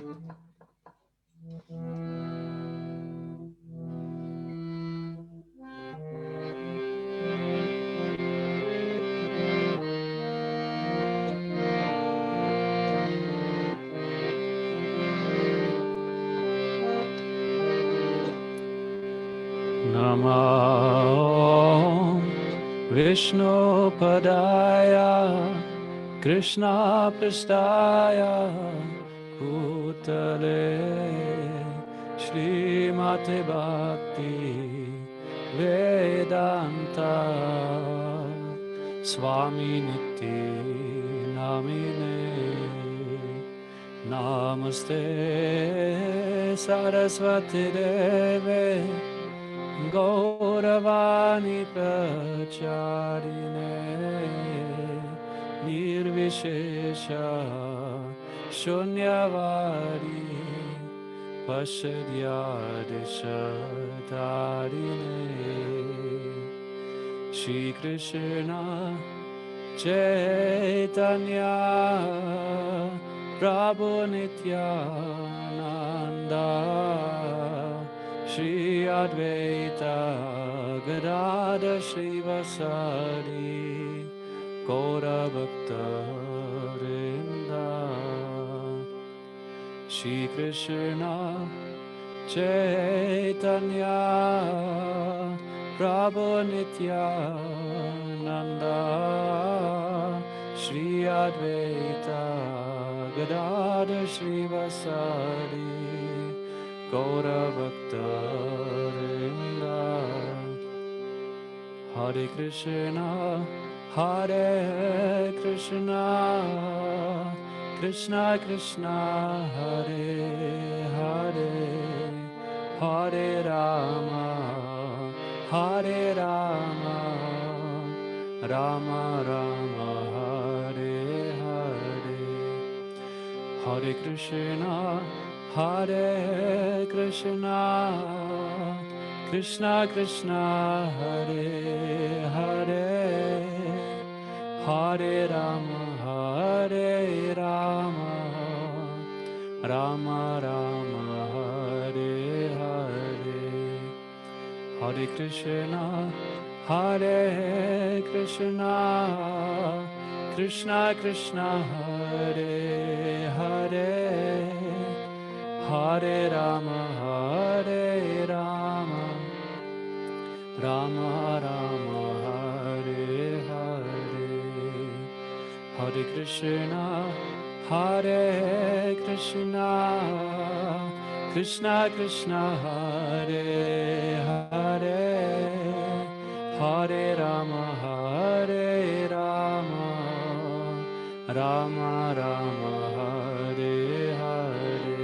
Namo Vishnu Padaya Krishna Prastaya Bhutale Srimate Bhakti Vedanta Swami Niti Namine Namaste Saraswati Deve Gauravani Pracharine Nirvishesha Shunyavadi Pasadyadishatarine Shri Krishna Chaitanya Prabhu Nityananda Shri Advaita Gadada Srivasadi Gaura Bhakta Vrinda Shri Krishna Chaitanya Prabhu Nityananda Shri Advaita Gadada Srivasadi Gaura Bhakta Vrinda Hare Krishna Hare Krishna Krishna Krishna Hare Hare Hare Rama Hare Rama Rama Rama Hare Hare Hare Krishna Hare Krishna Krishna Krishna Hare Hare Hare Rama Hare Rama Rama Rama Hare Hare Hare Krishna Hare Krishna Krishna Krishna Hare Hare Hare Rama Hare Rama Rama Rama Hare Hare Hare Krishna Hare Krishna Krishna Krishna Hare Hare Hare Rama Hare Rama Rama Rama Hare Hare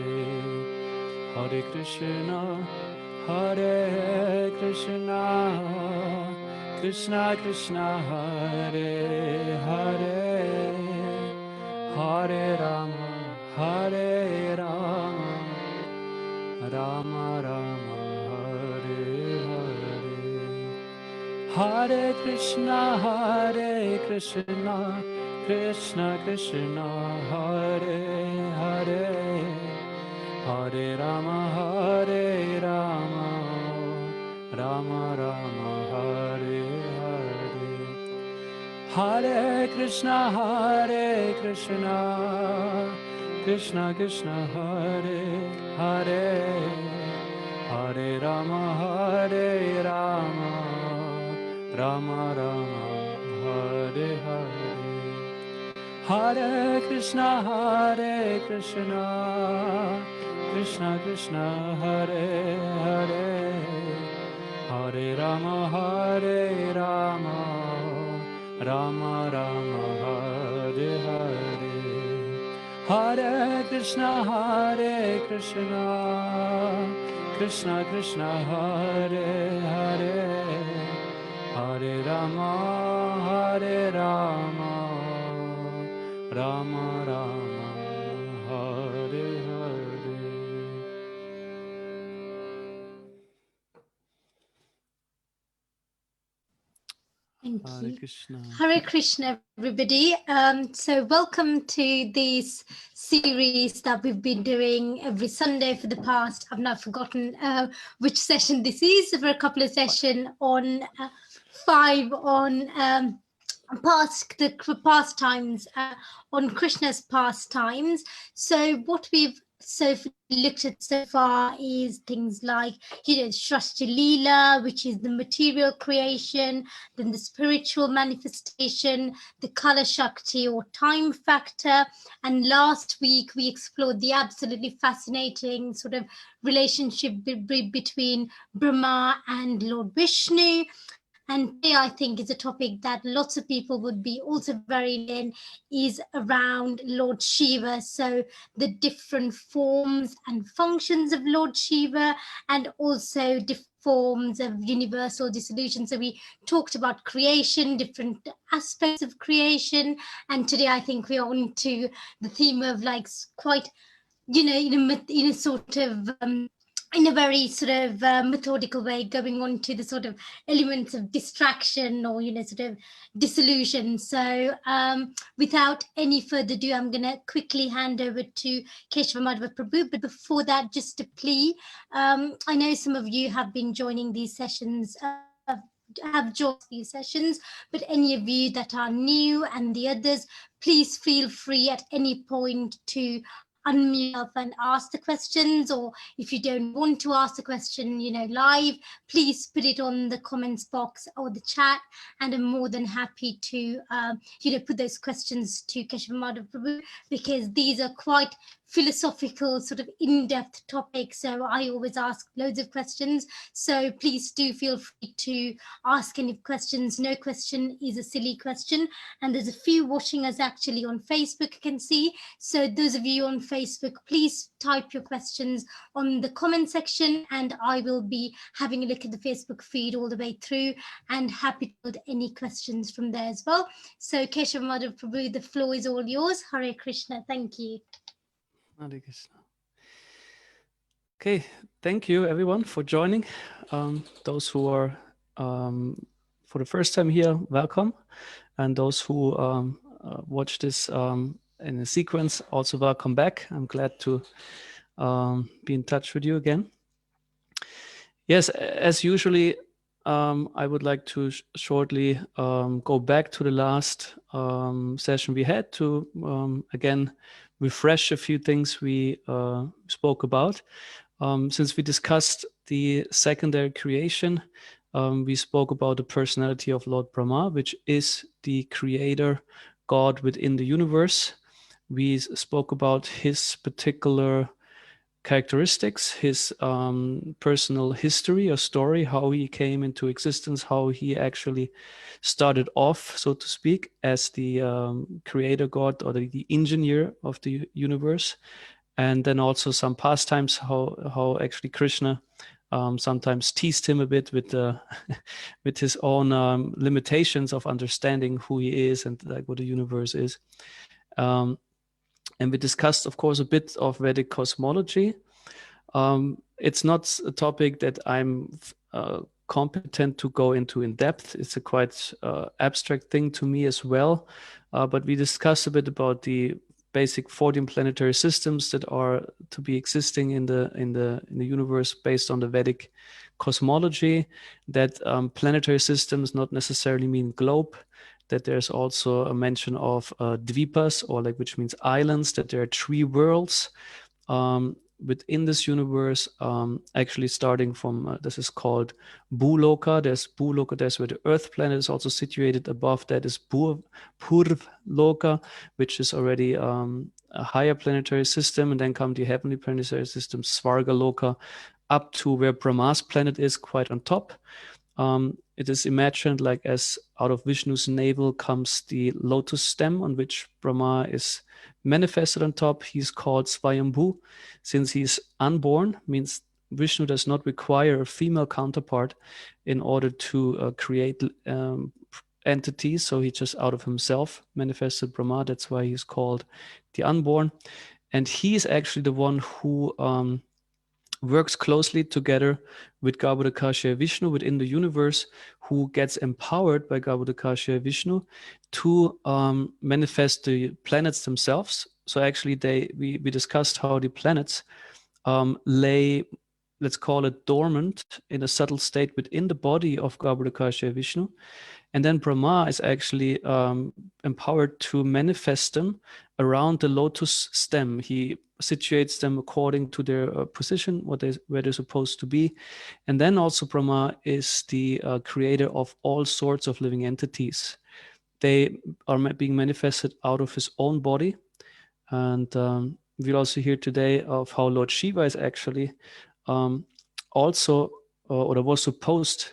Hare Krishna Hare Krishna Krishna Krishna Hare Hare Hare Rama Hare Rama Rama Rama Hare Hare Hare Krishna Krishna Krishna Hare Hare Hare Rama Hare Rama Rama Rama Hare Hare Hare Krishna Krishna Krishna Hare Hare Hare Rama Hare Rama Rama Rama Hare Hare Hare Krishna Krishna Krishna Hare Hare Hare Rama Hare Rama Rama Rama Hare Hare Hare Krishna Krishna Krishna Hare Hare Hare Rama Hare Rama Rama Rama Hare Hare Thank Hare you. Krishna. Hare Krishna, everybody. So welcome to this series that we've been doing every Sunday for the past, I've now forgotten which session this is, for a couple of sessions on 5 on the pastimes, on Krishna's pastimes. So what we've looked at so far is things like, Shrashti Leela, which is the material creation, then the spiritual manifestation, the Kala Shakti or time factor. And last week we explored the absolutely fascinating sort of relationship between Brahma and Lord Vishnu. And today I think is a topic that lots of people would be also very in, is around Lord Shiva. So the different forms and functions of Lord Shiva, and also different forms of universal dissolution. So we talked about creation, different aspects of creation, and today I think we're on to the theme of like quite, in a sort of in a very sort of methodical way, going on to the sort of elements of distraction or sort of disillusion. So without any further ado, I'm going to quickly hand over to Keshava Madhava Prabhu. But before that, just a plea. I know some of you have been joining these sessions, have joined these sessions, but any of you that are new and the others, please feel free at any point to unmute yourself and ask the questions, or if you don't want to ask the question live, please put it on the comments box or the chat, and I'm more than happy to put those questions to Keshava Madhav Prabhu, because these are quite philosophical, sort of in-depth topics, so I always ask loads of questions. So please do feel free to ask any questions. No question is a silly question. And there's a few watching us actually on Facebook, you can see. So those of you on Facebook, please type your questions on the comment section, and I will be having a look at the Facebook feed all the way through, and happy to build any questions from there as well. So Keshav Madhav Prabhu, the floor is all yours. Hare Krishna. Thank you. Hare Krishna. Okay, thank you everyone for joining. Those who are for the first time here, welcome. And those who watch this in a sequence, also welcome back. I'm glad to be in touch with you again. Yes, as usually, I would like to shortly go back to the last session we had to again refresh a few things we spoke about. Since we discussed the secondary creation, we spoke about the personality of Lord Brahma, which is the creator God within the universe. We spoke about his particular characteristics, his personal history or story, how he came into existence, how he actually started off, so to speak, as the creator God or the engineer of the universe. And then also some pastimes, how actually Krishna sometimes teased him a bit with the with his own limitations of understanding who he is and like what the universe is. And we discussed, of course, a bit of Vedic cosmology. It's not a topic that I'm competent to go into in depth. It's a quite abstract thing to me as well. But we discussed a bit about the basic 14 planetary systems that are to be existing in the universe based on the Vedic cosmology. That planetary systems not necessarily mean globe. That there's also a mention of dvipas, or like, which means islands. That there are 3 worlds within this universe, actually starting from this is called Bhuloka. There's Bhuloka, there's where the Earth planet is also situated. Above that is Purvloka, which is already a higher planetary system, and then come the heavenly planetary system, Svargaloka, up to where Brahma's planet is, quite on top. It is imagined like as out of Vishnu's navel comes the lotus stem on which Brahma is manifested on top. He's called Svayambhu. Since he's unborn, means Vishnu does not require a female counterpart in order to create entities. So he just out of himself manifested Brahma. That's why he's called the unborn. And he is actually the one who works closely together with Garbhodakasha Vishnu within the universe, who gets empowered by Garbhodakasha Vishnu to manifest the planets themselves. So actually we discussed how the planets lay, let's call it, dormant in a subtle state within the body of Garbhodakasha Vishnu. And then Brahma is actually empowered to manifest them around the lotus stem. He situates them according to their position, where they're supposed to be. And then also Brahma is the creator of all sorts of living entities. They are being manifested out of his own body. And we'll also hear today of how Lord Shiva is actually also, or was supposed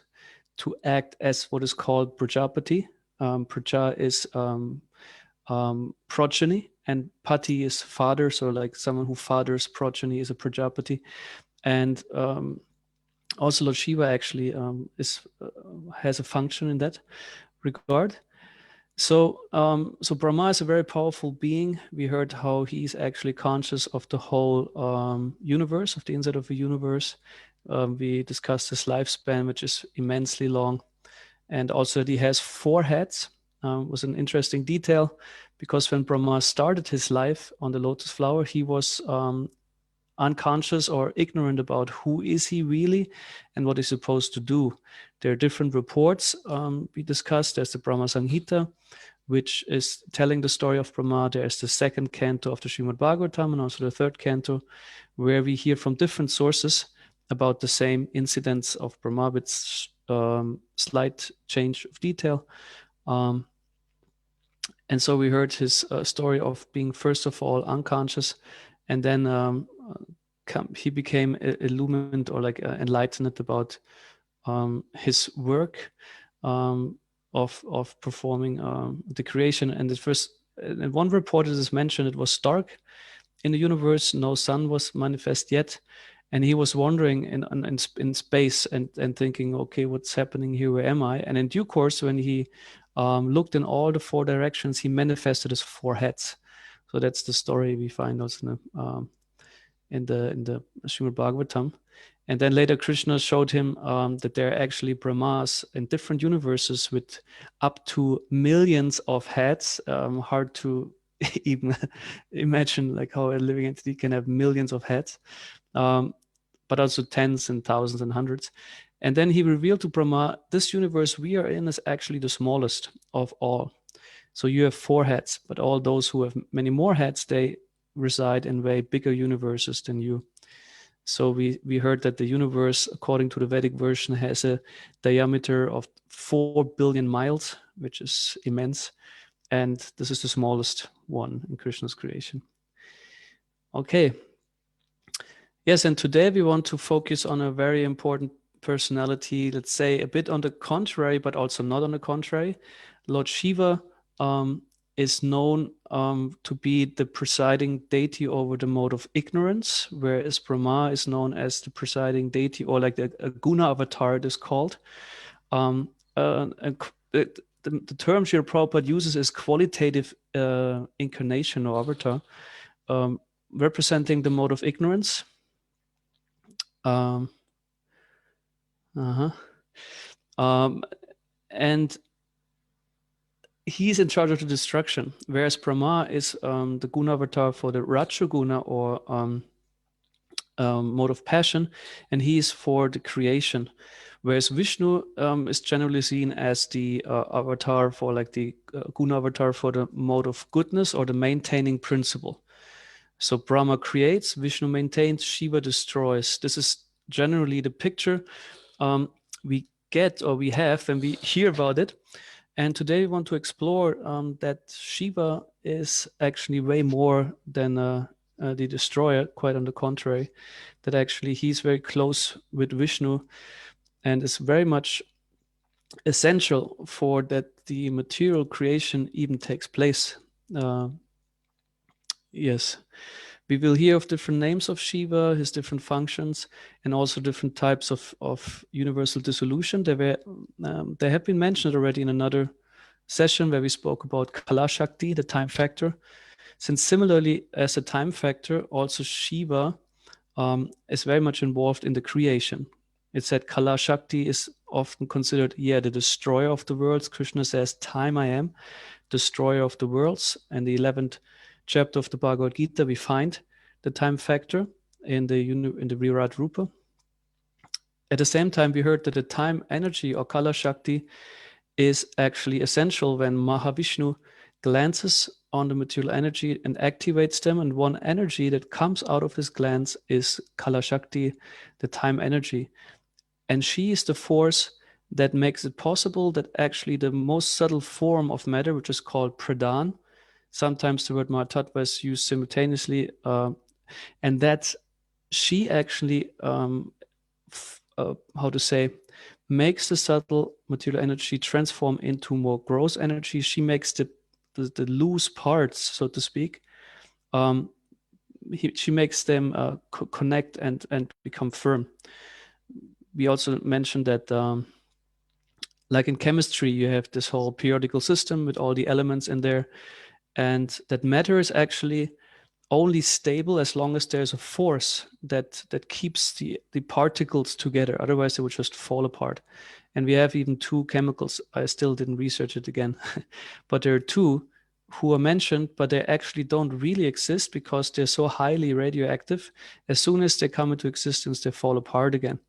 to act as what is called Prajapati. Praja is progeny, and Pati is father. So like someone who fathers progeny is a Prajapati. And also Lord Shiva actually has a function in that regard. So Brahma is a very powerful being. We heard how he's actually conscious of the whole universe, of the inside of the universe. We discussed his lifespan, which is immensely long. And also that he has 4 heads was an interesting detail, because when Brahma started his life on the lotus flower, he was unconscious or ignorant about who is he really and what he's supposed to do. There are different reports we discussed. There's the Brahma Samhita, which is telling the story of Brahma. There's the 2nd canto of the Srimad Bhagavatam, and also the 3rd canto, where we hear from different sources about the same incidents of Brahma with slight change of detail. And so we heard his story of being, first of all, unconscious, and then he became illumined, or like enlightened about his work of performing the creation. And the first, in one report it is mentioned, it was dark in the universe, no sun was manifest yet, and he was wandering in space and thinking, okay, what's happening here? Where am I? And in due course, when he looked in all the 4 directions, he manifested his 4 heads. So that's the story we find also in the Srimad Bhagavatam. And then later Krishna showed him that there are actually Brahmas in different universes with up to millions of heads. Hard to even imagine like how a living entity can have millions of heads, but also tens and thousands and hundreds. And then he revealed to Brahma, this universe we are in is actually the smallest of all. So you have 4 heads, but all those who have many more heads, they reside in way bigger universes than you. So we heard that the universe, according to the Vedic version, has a diameter of 4 billion miles, which is immense. And this is the smallest one in Krishna's creation. Okay. Yes, and today we want to focus on a very important personality, let's say a bit on the contrary, but also not on the contrary. Lord Shiva is known to be the presiding deity over the mode of ignorance, whereas Brahma is known as the presiding deity, or like a guna avatar it is called. The term Srila Prabhupada uses is qualitative incarnation or avatar, representing the mode of ignorance. And he's in charge of the destruction, whereas Brahma is the guna avatar for the Raja guna, or mode of passion, and he is for the creation. Whereas Vishnu is generally seen as the avatar for like the guna avatar for the mode of goodness, or the maintaining principle. So Brahma creates, Vishnu maintains, Shiva destroys. This is generally the picture we get, or we have when we hear about it. And today we want to explore that Shiva is actually way more than the destroyer, quite on the contrary, that actually he's very close with Vishnu and is very much essential for that the material creation even takes place. Yes. We will hear of different names of Shiva, his different functions, and also different types of universal dissolution. They have been mentioned already in another session where we spoke about Kala Shakti, the time factor. Since similarly as a time factor, also Shiva is very much involved in the creation. It said Kala Shakti is often considered, the destroyer of the worlds. Krishna says, time I am, destroyer of the worlds. And the 11th chapter of the Bhagavad Gita, we find the time factor in the Virat Rupa. At the same time, we heard that the time energy or Kala Shakti is actually essential when Mahavishnu glances on the material energy and activates them. And one energy that comes out of his glance is Kala Shakti, the time energy. And she is the force that makes it possible that actually the most subtle form of matter, which is called pradhan, sometimes the word Mahatattva is used simultaneously, and that she actually, makes the subtle material energy transform into more gross energy. She makes the loose parts, so to speak, she makes them connect and become firm. We also mentioned that like in chemistry, you have this whole periodical system with all the elements in there, and that matter is actually only stable as long as there's a force that keeps the particles together. Otherwise, they would just fall apart. And we have even two chemicals. I still didn't research it again, but there are two who are mentioned, but they actually don't really exist because they're so highly radioactive. As soon as they come into existence, they fall apart again.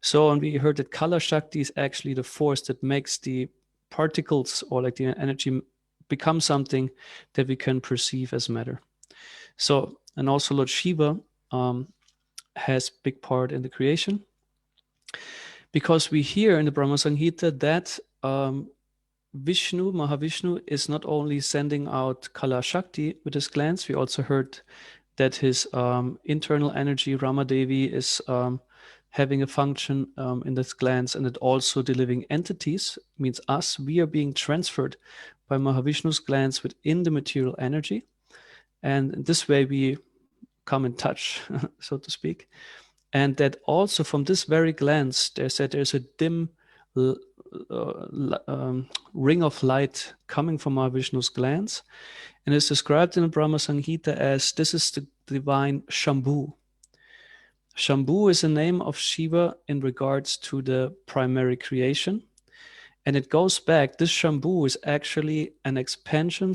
So, and we heard that Kala Shakti is actually the force that makes the particles or like the energy become something that we can perceive as matter. So, and also Lord Shiva has big part in the creation, because we hear in the Brahma Samhita that Vishnu, Mahavishnu, is not only sending out Kala Shakti with his glance. We also heard that his internal energy, Ramadevi, is having a function in this glance, and it also the living entities, means us, we are being transferred by Mahavishnu's glance within the material energy. And this way we come in touch, so to speak. And that also from this very glance, there's a dim ring of light coming from Mahavishnu's glance. And it's described in the Brahma Samhita as this is the divine Shambhu. Shambhu is a name of Shiva in regards to the primary creation. And it goes back, this Shambhu is actually an expansion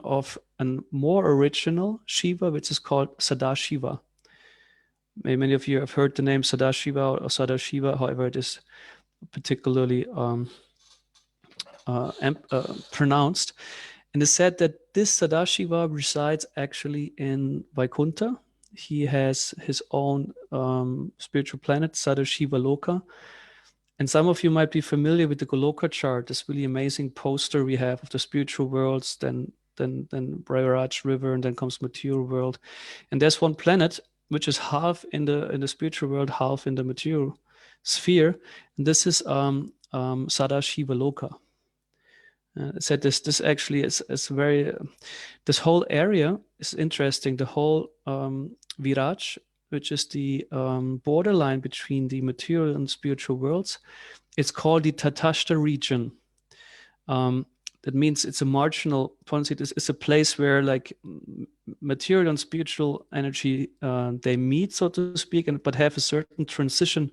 of a more original Shiva, which is called Sadashiva. Many of you have heard the name Sadashiva or Sadashiva, however it is particularly pronounced. And it's said that this Sadashiva resides actually in Vaikuntha. He has his own spiritual planet, Sadashiva Loka. And some of you might be familiar with the Goloka chart, this really amazing poster we have of the spiritual worlds, then Brayaraj River, and then comes material world. And there's one planet which is half in the spiritual world, half in the material sphere. And this is Sadashiva Loka. Said this actually is very, this whole area is interesting. The whole Viraj, which is the borderline between the material and spiritual worlds, it's called the Tatashta region. That means it's a marginal point. It's a place where like material and spiritual energy they meet, so to speak, but have a certain transition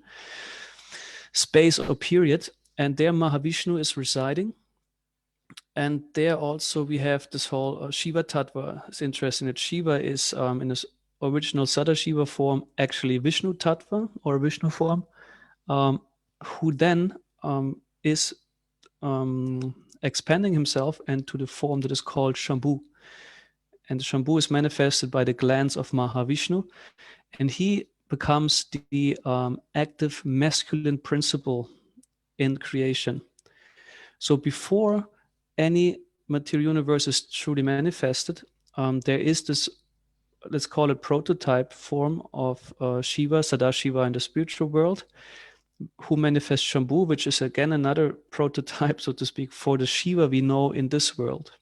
space or period. And there Mahavishnu is residing. And there also we have this whole Shiva Tattva. It's interesting that Shiva is in his original Sadashiva form actually Vishnu Tattva or Vishnu form, who then is expanding himself into the form that is called Shambhu. And Shambhu is manifested by the glance of Mahavishnu, and he becomes the active masculine principle in creation. So before any material universe is truly manifested, there is this, let's call it prototype form of Shiva, Sadashiva in the spiritual world, who manifests Shambhu, which is again another prototype, so to speak, for the Shiva we know in this world.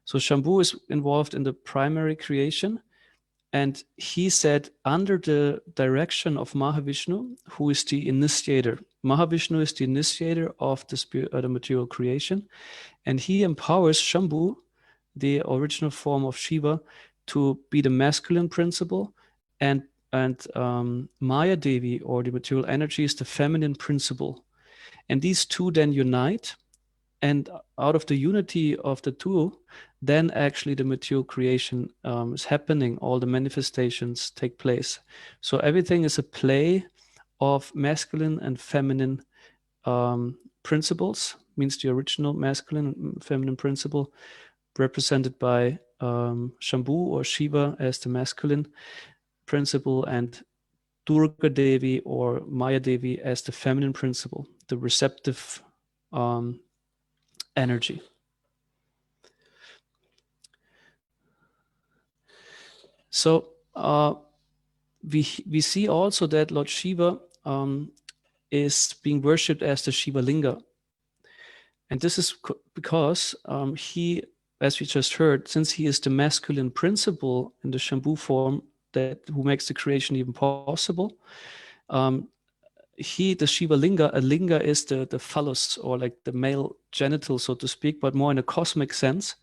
So Shambhu is involved in the primary creation, and he said under the direction of Mahavishnu, who is the initiator. Mahavishnu is the initiator of the material creation, and he empowers Shambhu, the original form of Shiva, to be the masculine principle and Maya Devi, or the material energy, is the feminine principle. And these two then unite, and out of the unity of the two, then actually the material creation is happening. All the manifestations take place. So everything is a play of masculine and feminine principles, means the original masculine and feminine principle, represented by Shambhu or Shiva as the masculine principle, and Durga Devi or Maya Devi as the feminine principle, the receptive energy. So we see also that Lord Shiva is being worshipped as the Shiva Linga. And this is because he, as we just heard, since he is the masculine principle in the Shambhu form that who makes the creation even possible, the Shiva Linga, a linga is the phallus, or like the male genital, so to speak, but more in a cosmic sense,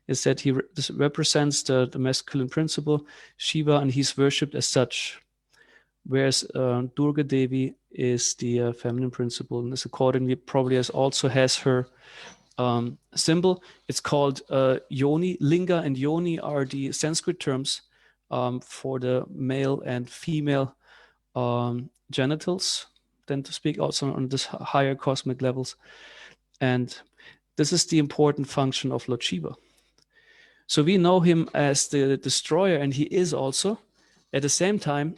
is that this represents the masculine principle, Shiva, and he's worshipped as such. Whereas Durga Devi is the feminine principle, and is accordingly probably also has her symbol. It's called Yoni. Linga and Yoni are the Sanskrit terms for the male and female genitals, then to speak, also on this higher cosmic levels. And this is the important function of Lord Shiva. So we know him as the destroyer, and he is also, at the same time,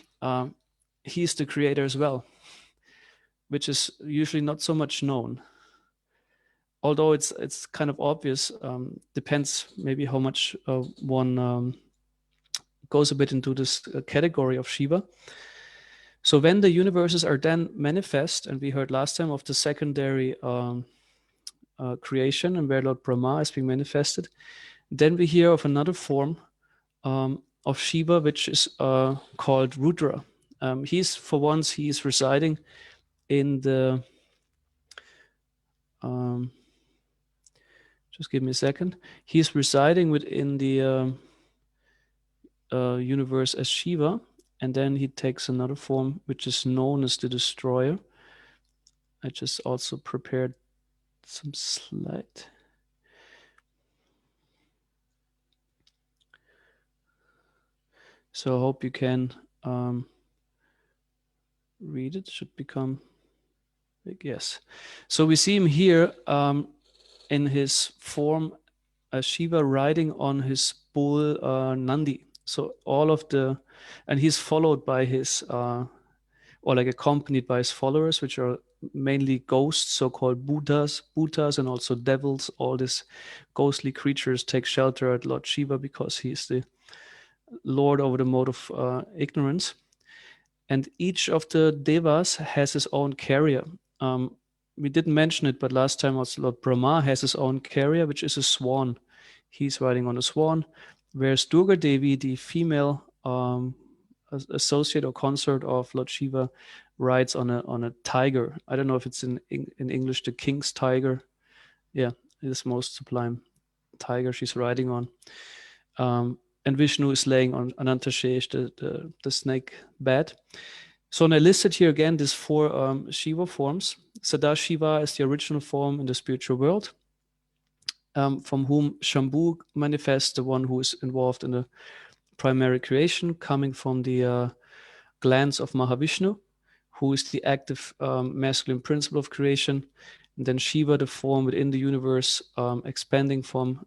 he's the creator as well, which is usually not so much known. Although it's kind of obvious, depends maybe how much one goes a bit into this category of Shiva. So when the universes are then manifest, and we heard last time of the secondary creation and where Lord Brahma is being manifested, then we hear of another form of Shiva, which is called Rudra. He's residing in the just give me a second. He's residing within the universe as Shiva, and then he takes another form which is known as the Destroyer. I just also prepared some slide. So I hope you can read it. Should become big. Yes. So we see him here in his form as Shiva riding on his bull Nandi. So and he's followed by his, or like accompanied by his followers, which are mainly ghosts, so-called Bhutas, and also devils. All these ghostly creatures take shelter at Lord Shiva because he's the lord over the mode of ignorance. And each of the devas has his own carrier. We didn't mention it, but last time also Lord Brahma has his own carrier, which is a swan. He's riding on a swan, whereas Durga Devi, the female associate or consort of Lord Shiva, rides on a tiger. I don't know if it's in English the king's tiger. Yeah, this most sublime tiger she's riding on. And Vishnu is laying on Anantashesh, the snake bed. So and I listed here again these four Shiva forms. Sadashiva is the original form in the spiritual world, from whom Shambhu manifests, the one who is involved in the primary creation, coming from the glands of Mahavishnu, who is the active masculine principle of creation. And then Shiva, the form within the universe, expanding from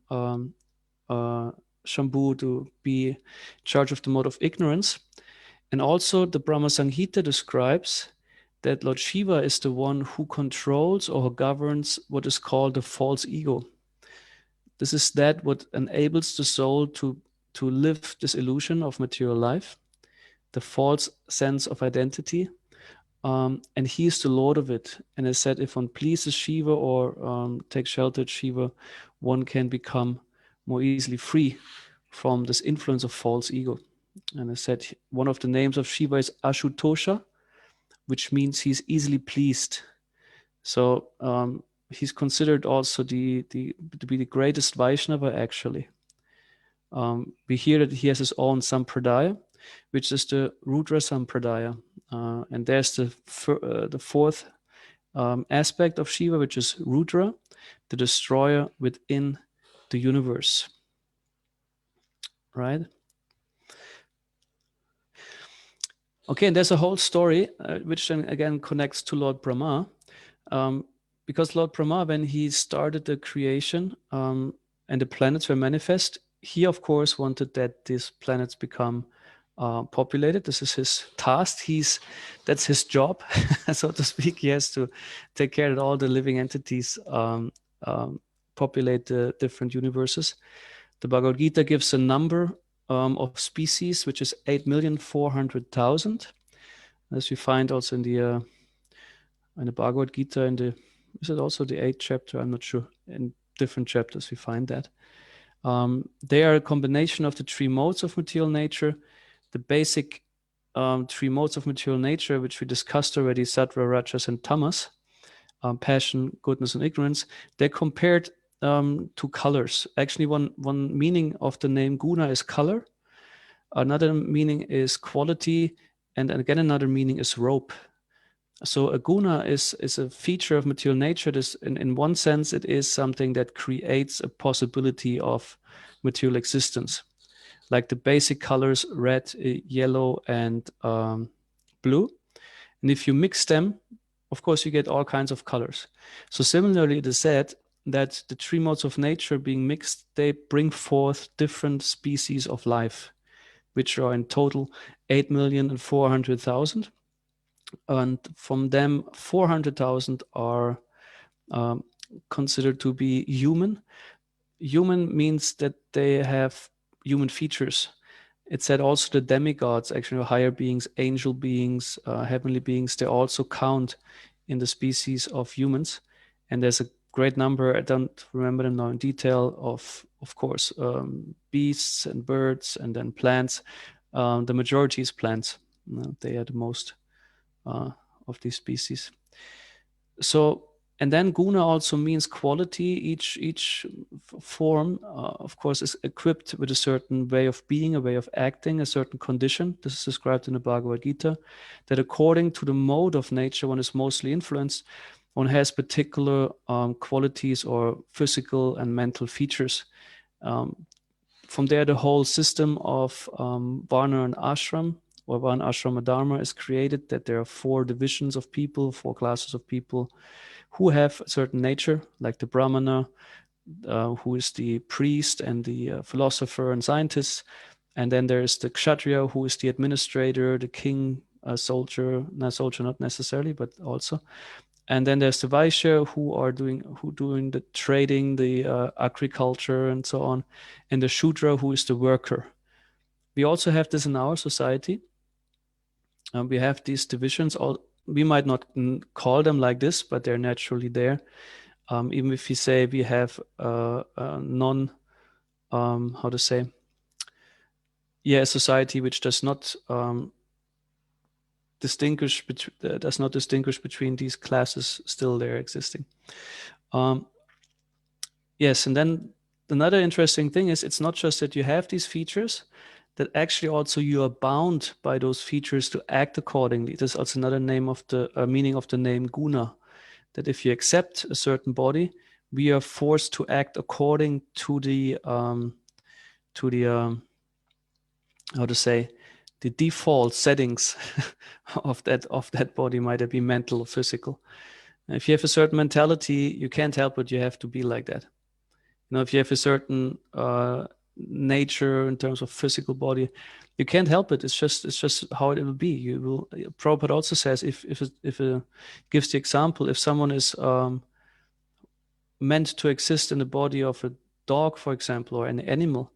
Shambhu to be in charge of the mode of ignorance. And also the Brahma Samhita describes that Lord Shiva is the one who controls or governs what is called the false ego. This is that what enables the soul to live this illusion of material life, the false sense of identity, and he is the lord of it. And I said, if one pleases Shiva or takes shelter at Shiva, one can become more easily free from this influence of false ego. And I said one of the names of Shiva is Ashutosha, which means he's easily pleased. So he's considered also to be the greatest Vaishnava, actually. We hear that he has his own Sampradaya. which is the Rudra Sampradaya. And there's the fourth aspect of Shiva, which is Rudra, the destroyer within the universe. Right? Okay, and there's a whole story which then again connects to Lord Brahma. Because Lord Brahma, when he started the creation and the planets were manifest, he of course wanted that these planets become populated. This is his task. That's his job, so to speak. He has to take care that all the living entities populate the different universes. The Bhagavad Gita gives a number of species, which is 8,400,000, as we find also in the Bhagavad Gita. Is it also the 8th chapter? I'm not sure. In different chapters we find that. They are a combination of the three modes of material nature. The basic three modes of material nature, which we discussed already, sattva, rajas, and tamas, passion, goodness, and ignorance, they're compared to colors. Actually, one meaning of the name guna is color. Another meaning is quality, and again another meaning is rope. So a guna is a feature of material nature. This, in one sense, it is something that creates a possibility of material existence. Like the basic colors, red, yellow, and blue. And if you mix them, of course, you get all kinds of colors. So similarly, it is said that the three modes of nature being mixed, they bring forth different species of life, which are in total 8,400,000. And from them, 400,000 are considered to be human. Human means that they have human features. It said also the demigods, actually higher beings, angel beings, heavenly beings, they also count in the species of humans. And there's a great number, I don't remember them now in detail, of course, beasts and birds and then plants. The majority is plants. They are the most of these species. So, and then guna also means quality. Each form, of course, is equipped with a certain way of being, a way of acting, a certain condition. This is described in the Bhagavad Gita, that according to the mode of nature one is mostly influenced, one has particular qualities or physical and mental features. From there, the whole system of varna and ashram, or Varna Ashrama Dharma, is created, that there are 4 divisions of people, 4 classes of people who have a certain nature, like the Brahmana, who is the priest and the philosopher and scientist. And then there's the Kshatriya, who is the administrator, the king, soldier, not necessarily, but also. And then there's the Vaishya, who doing the trading, the agriculture, and so on. And the Shudra, who is the worker. We also have this in our society. We have these divisions. We might not call them like this, but they're naturally there. Even if we say we have a society which does not distinguish between these classes, still they're existing. Yes, and then another interesting thing is, it's not just that you have these features, that actually also you are bound by those features to act accordingly. This is also another name of the meaning of the name guna, that if you accept a certain body, we are forced to act according to the the default settings of that body, might it be mental or physical. And if you have a certain mentality, you can't help it, you have to be like that. If you have a certain nature in terms of physical body, you can't help it. It's just how it will be. Prabhupada also says, if it gives the example, if someone is meant to exist in the body of a dog, for example, or an animal,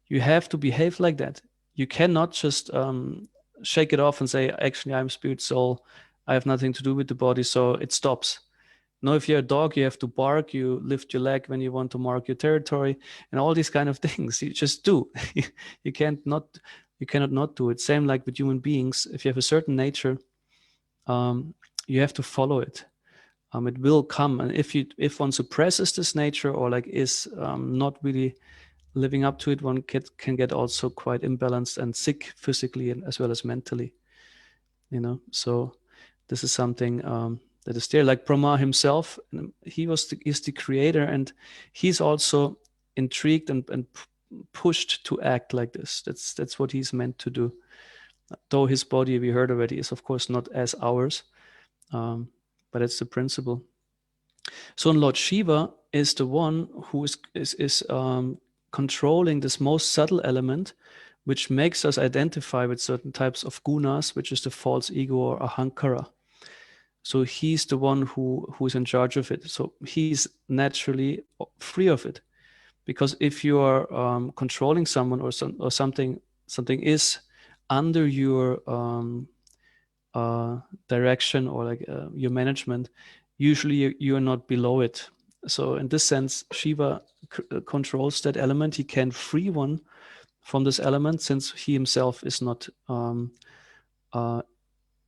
you have to behave like that. You cannot just shake it off and say, actually, I'm spirit soul, I have nothing to do with the body, so it stops. No, if you're a dog, you have to bark, you lift your leg when you want to mark your territory, and all these kind of things. You just do. You cannot not do it. Same like with human beings. If you have a certain nature, you have to follow it. It will come, and if one suppresses this nature, or is not really living up to it, one can get also quite imbalanced and sick physically and as well as mentally. So this is something that is there. Like Brahma himself, he's the creator, and he's also intrigued and pushed to act like this. That's what he's meant to do. Though his body, we heard already, is of course not as ours, but it's the principle. So Lord Shiva is the one who is controlling this most subtle element, which makes us identify with certain types of gunas, which is the false ego or ahankara. So he's the one who is in charge of it. So he's naturally free of it, because if you are controlling someone or something is under your direction or like your management, usually you're not below it. So in this sense, Shiva controls that element. He can free one from this element, since he himself is not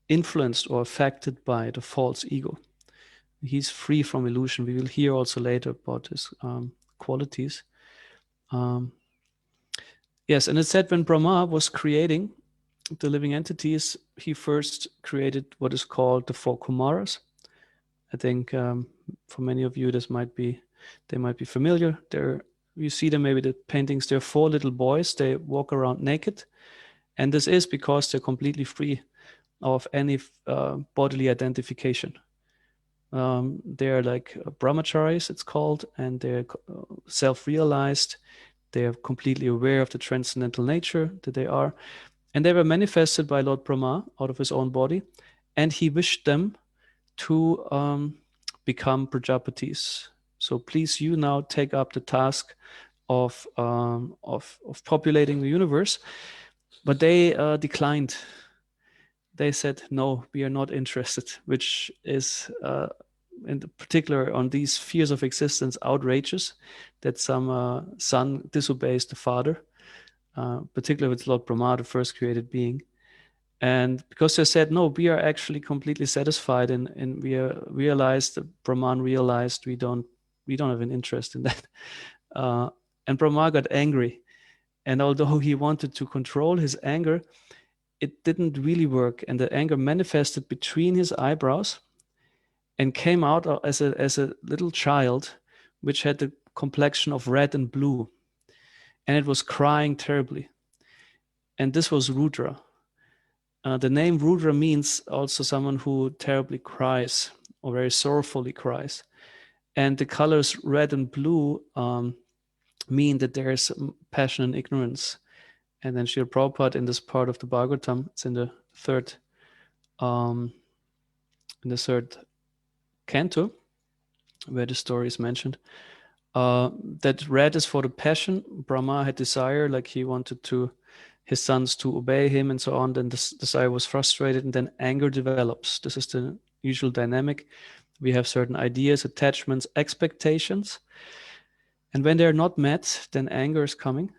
influenced or affected by the false ego. He's free from illusion. We will hear also later about his qualities. Yes, and it said when Brahma was creating the living entities, he first created what is called the 4 Kumaras. I think for many of you, they might be familiar. You see them maybe the paintings. There are 4 little boys. They walk around naked, and this is because they're completely free of any bodily identification. They're like brahmacharis, it's called, and they're self-realized. They are completely aware of the transcendental nature that they are. And they were manifested by Lord Brahma out of his own body, and he wished them to become Prajapatis. So please, you now take up the task of populating the universe. But they declined. They said, no, we are not interested, which is in particular on these spheres of existence outrageous, that some son disobeys the father, particularly with Lord Brahma, the first created being. And because they said, no, we are actually completely satisfied, and we realized, Brahman realized we don't have an interest in that. And Brahma got angry. And although he wanted to control his anger, it didn't really work. And the anger manifested between his eyebrows and came out as a little child, which had the complexion of red and blue. And it was crying terribly. And this was Rudra. The name Rudra means also someone who terribly cries or very sorrowfully cries. And the colors red and blue mean that there is passion and ignorance. And then Srila Prabhupada, in this part of the Bhagavatam, it's in the third canto, where the story is mentioned, that red is for the passion. Brahma had desire, like he wanted his sons to obey him and so on. Then this desire was frustrated, and then anger develops. This is the usual dynamic. We have certain ideas, attachments, expectations. And when they're not met, then anger is coming.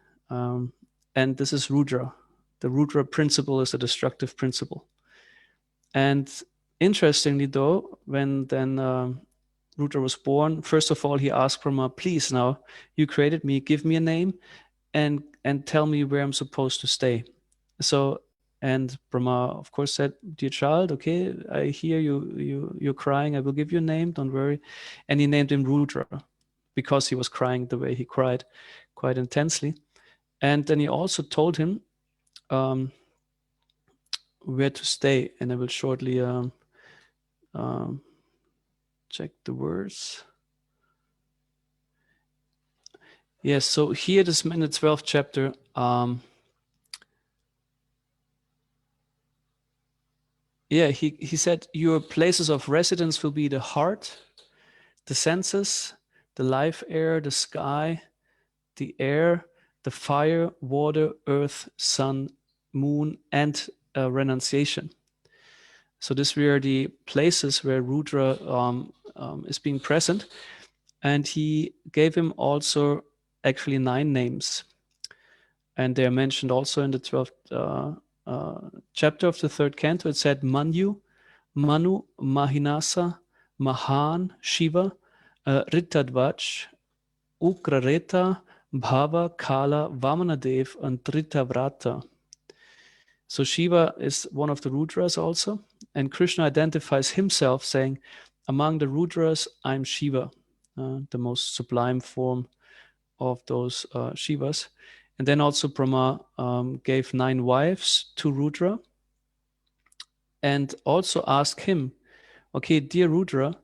And this is Rudra. The Rudra principle is a destructive principle. And interestingly, though, when then Rudra was born, first of all, he asked Brahma, please, now you created me, give me a name and tell me where I'm supposed to stay. So, and Brahma, of course, said, dear child, okay, I hear you're crying. I will give you a name, don't worry. And he named him Rudra because he was crying the way he cried, quite intensely. And then he also told him where to stay. And I will shortly check the words. Yes, so here this in the 12th chapter, he said, your places of residence will be the heart, the senses, the life air, the sky, the air, the fire, water, earth, sun, moon, and renunciation. So these were the places where Rudra is being present. And he gave him also actually 9 names. And they are mentioned also in the 12th chapter of the 3rd canto. It said Manu, Mahinasa, Mahan, Shiva, Rittadvach, Ukrareta, Bhava, Kala, Vamanadev, and Dritavrata. So Shiva is one of the Rudras also, and Krishna identifies himself saying, among the Rudras, I'm Shiva, the most sublime form of those Shivas. And then also Brahma gave 9 wives to Rudra and also asked him, okay, dear Rudra,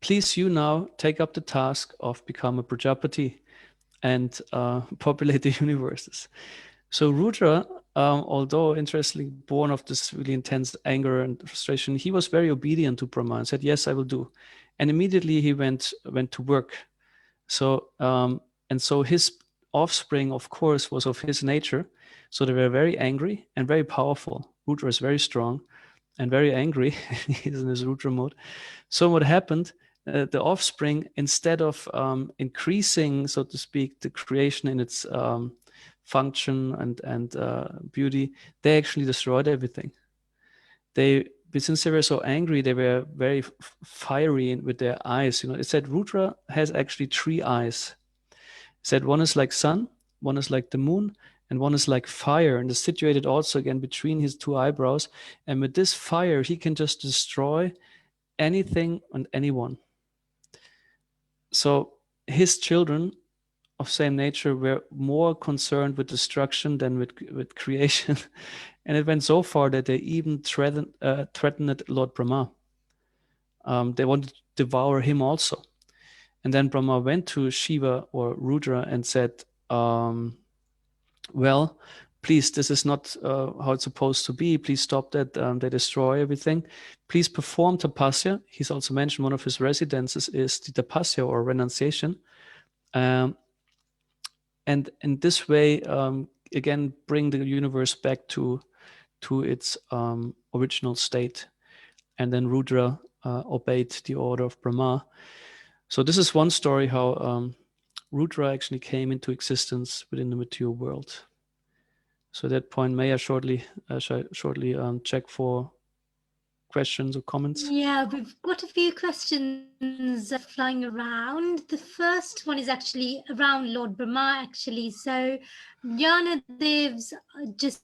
please you now take up the task of become a Prajapati and populate the universes. So Rudra, although interestingly born of this really intense anger and frustration, he was very obedient to Brahma and said, yes, I will do. And immediately he went to work. So and so his offspring, of course, was of his nature. So they were very angry and very powerful. Rudra is very strong and very angry. He's in his Rudra mode. So what happened? The offspring, instead of increasing, so to speak, the creation in its function and beauty, they actually destroyed everything. Since they were so angry, they were very fiery with their eyes. It said Rudra has actually 3 eyes. It said one is like sun, one is like the moon, and one is like fire, and is situated also again between his 2 eyebrows. And with this fire, he can just destroy anything and anyone. So his children of same nature were more concerned with destruction than with creation. And it went so far that they even threatened Lord Brahma. They wanted to devour him also. And then Brahma went to Shiva or Rudra and said, well, please, this is not how it's supposed to be. Please stop that. They destroy everything. Please perform tapasya. He's also mentioned one of his residences is the tapasya or renunciation. And in this way, again, bring the universe back to its original state. And then Rudra obeyed the order of Brahma. So this is one story how Rudra actually came into existence within the material world. So at that point, may I shortly check for questions or comments? Yeah, we've got a few questions flying around. The first one is actually around Lord Brahma, actually. So Jnana Dev's just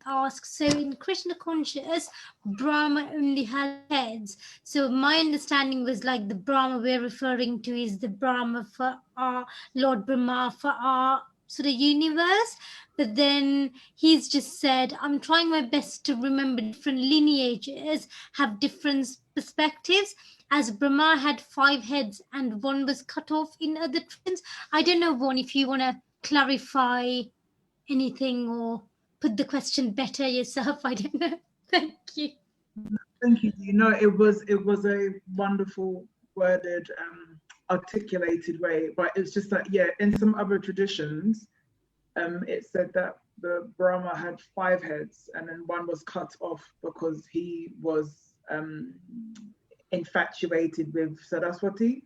asks, so in Krishna conscious, Brahma only has heads. So my understanding was like the Brahma we're referring to is the Brahma for our Lord Brahma for our sort of universe. But then he's just said, I'm trying my best to remember different lineages have different perspectives. As Brahma had 5 heads and one was cut off in other traditions. I don't know, Vaughn, if you want to clarify anything or put the question better yourself. I don't know. Thank you. Thank you. It was a wonderful worded, articulated way, but it's just that, yeah, in some other traditions, it said that the Brahma had 5 heads and then one was cut off because he was infatuated with Saraswati.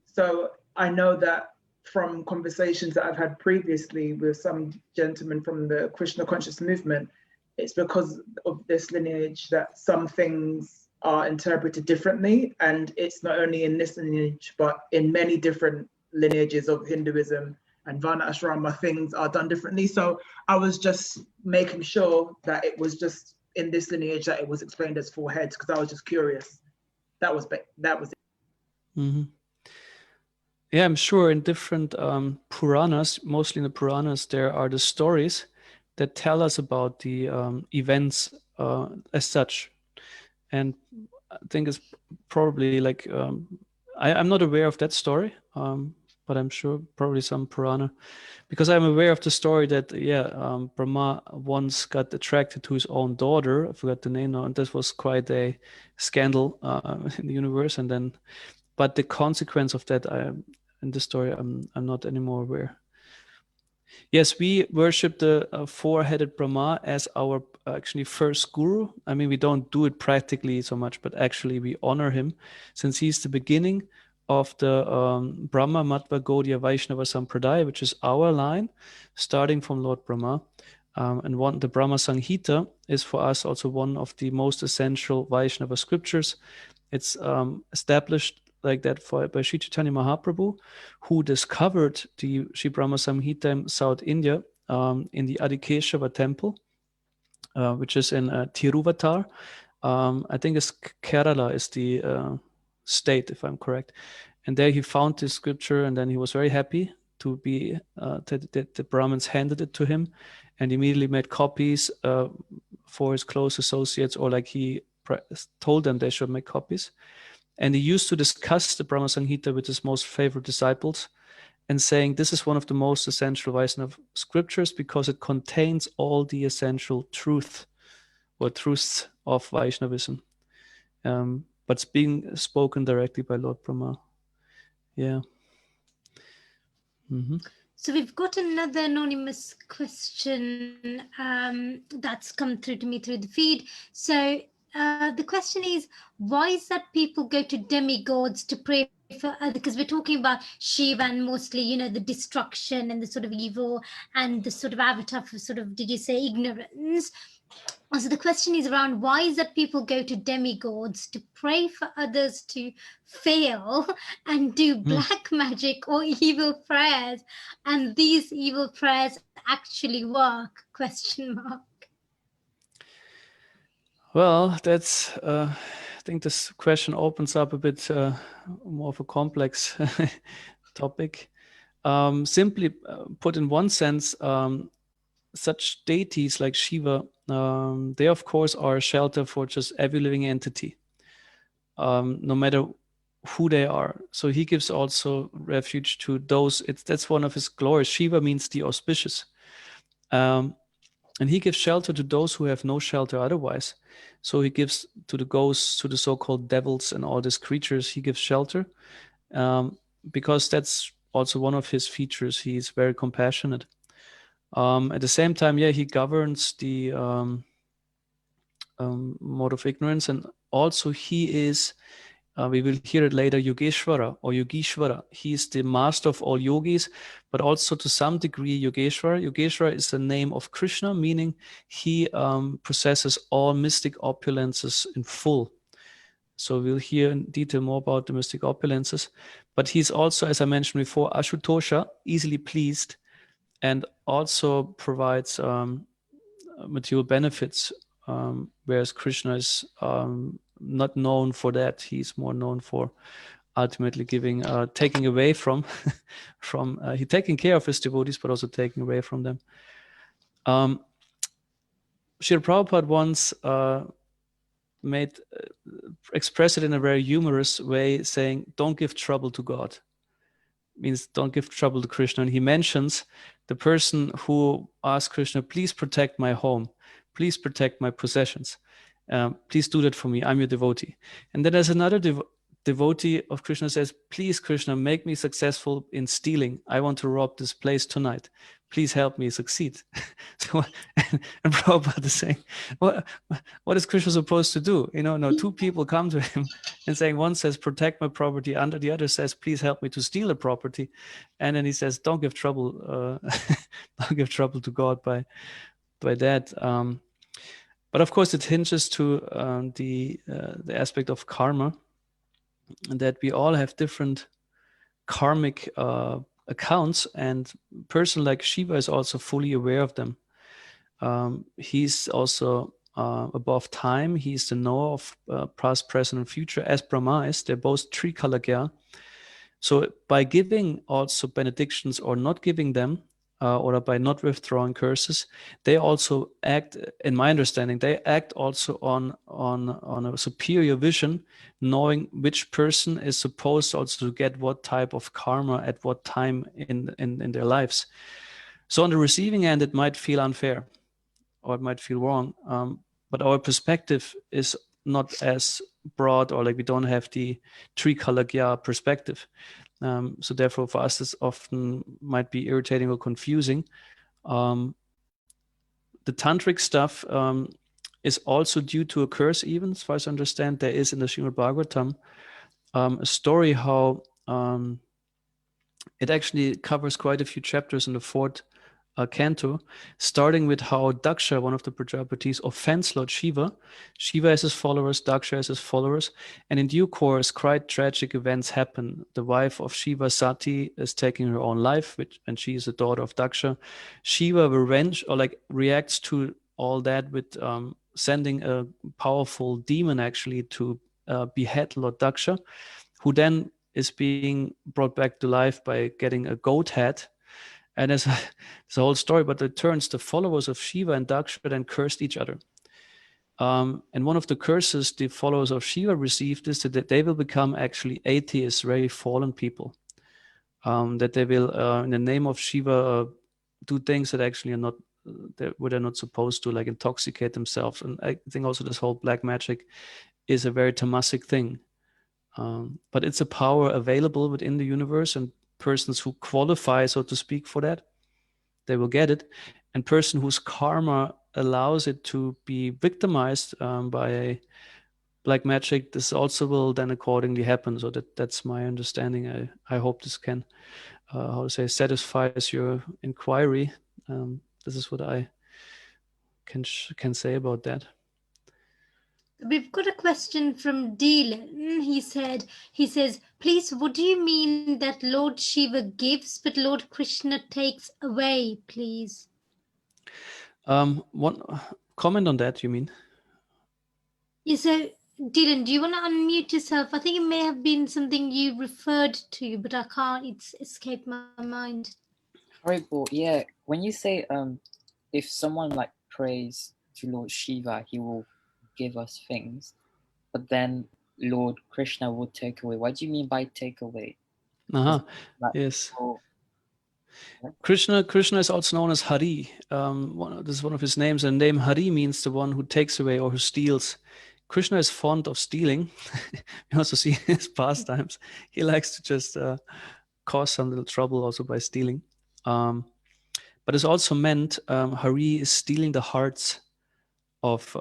So I know that from conversations that I've had previously with some gentlemen from the Krishna conscious movement, it's because of this lineage that some things are interpreted differently. And it's not only in this lineage, but in many different lineages of Hinduism and Varna Ashrama, things are done differently. So I was just making sure that it was just in this lineage that it was explained as 4 heads, because I was just curious. That was it. Mm-hmm. Yeah, I'm sure in different Puranas, mostly in the Puranas, there are the stories that tell us about the events as such. And I think it's probably like, I'm not aware of that story, but I'm sure probably some Purana, because I'm aware of the story that, Brahma once got attracted to his own daughter. I forgot the name now, and this was quite a scandal in the universe. And then, but the consequence of that, in this story, I'm not anymore aware. Yes, we worship the 4-headed Brahma as our actually first guru. I mean, we don't do it practically so much, but actually we honor him since he's the beginning of the Brahma Madhva Gaudiya Vaishnava Sampradaya, which is our line, starting from Lord Brahma. And the Brahma Sanghita is for us also one of the most essential Vaishnava scriptures. It's established like that by Sri Chaitanya Mahaprabhu, who discovered the Sri Brahma Samhita in South India, in the Adikeshava temple, which is in Tiruvattar. I think it's Kerala is the state, if I'm correct. And there he found this scripture, and then he was very happy to be that the Brahmins handed it to him, and immediately made copies for his close associates, or like he told them they should make copies. And he used to discuss the Brahma Samhita with his most favorite disciples, and saying this is one of the most essential Vaishnava scriptures because it contains all the essential truths of Vaishnavism. But it's being spoken directly by Lord Brahma. Yeah. Mm-hmm. So we've got another anonymous question that's come through to me through the feed. So the question is, why is that people go to demigods to pray for other? Because we're talking about Shiva and mostly, you know, the destruction and the sort of evil and the sort of avatar for sort of, did you say ignorance? So the question is around, why is that people go to demigods to pray for others to fail and do black magic or evil prayers, and these evil prayers actually work? Question mark. Well, that's I think this question opens up a bit more of a complex topic. Simply put, in one sense, such deities like Shiva, they of course are a shelter for just every living entity, no matter who they are. So he gives also refuge to those. That's one of his glories. Shiva means the auspicious, and he gives shelter to those who have no shelter otherwise. So he gives to the ghosts, to the so-called devils, and all these creatures. He gives shelter, because that's also one of his features. He is very compassionate. At the same time, he governs the mode of ignorance, and also he is, we will hear it later, Yogeshwara or Yogeshwara. He is the master of all yogis, but also to some degree Yogeshwara. Yogeshwara is the name of Krishna, meaning he possesses all mystic opulences in full. So we'll hear in detail more about the mystic opulences. But he's also, as I mentioned before, Ashutosha, easily pleased, and also provides material benefits, whereas Krishna is not known for that. He's more known for ultimately giving, taking away from, he taking care of his devotees, but also taking away from them. Srila Prabhupada once expressed it in a very humorous way, saying, "Don't give trouble to God." Means don't give trouble to Krishna. And he mentions the person who asked Krishna, "Please protect my home, please protect my possessions, please do that for me, I'm your devotee." And then there's another devotee of Krishna says, "Please Krishna, make me successful in stealing, I want to rob this place tonight, please help me succeed." So, and Prabhupada is saying, what is Krishna supposed to do? No, two people come to him and saying, one says, "Protect my property," and the other says, "Please help me to steal a property." And then he says, don't give trouble, don't give trouble to God by that. But of course, it hinges to the aspect of karma, and that we all have different karmic accounts, and a person like Shiva is also fully aware of them. He's also above time. He's the knower of past, present, and future, as Brahma is. They're both Trikalagya. So by giving also benedictions or not giving them, or by not withdrawing curses, they also act, in my understanding, they act also on a superior vision, knowing which person is supposed also to get what type of karma at what time in their lives. So on the receiving end, it might feel unfair, or it might feel wrong, but our perspective is not as broad, or like we don't have the Trikalagya perspective. So therefore, for us, this often might be irritating or confusing. The tantric stuff is also due to a curse, even as far as I understand. There is in the Srimad Bhagavatam a story how it actually covers quite a few chapters in the fourth canto, starting with how Daksha, one of the Prajapatis, offends Lord Shiva. Shiva has his followers, Daksha has his followers, and in due course, quite tragic events happen. The wife of Shiva, Sati, is taking her own life, and she is the daughter of Daksha. Shiva reacts to all that with sending a powerful demon actually to behead Lord Daksha, who then is being brought back to life by getting a goat head. And it's a whole story, but it turns the followers of Shiva and Daksha then cursed each other. And one of the curses the followers of Shiva received is that they will become actually atheists, very fallen people. That they will, in the name of Shiva, do things that actually are not, what they're not supposed to, like intoxicate themselves. And I think also this whole black magic is a very tamasic thing. But it's a power available within the universe, and persons who qualify, so to speak, for that, they will get it. And person whose karma allows it to be victimized by black magic, this also will then accordingly happen. So that's my understanding. I hope this can, satisfies your inquiry. This is what I can say about that. We've got a question from Dylan. He says, please, what do you mean that Lord Shiva gives, but Lord Krishna takes away, please? One comment on that, you mean? Yeah, so Dylan, do you want to unmute yourself? I think it may have been something you referred to, but I can't, it's escaped my mind. Horrible, yeah. When you say if someone like prays to Lord Shiva, he will give us things, but then Lord Krishna will take away. What do you mean by take away? Yes. Oh, Krishna is also known as Hari. This is one of his names. And the name Hari means the one who takes away or who steals. Krishna is fond of stealing. You also see his pastimes. He likes to just cause some little trouble also by stealing. But it's also meant Hari is stealing the hearts of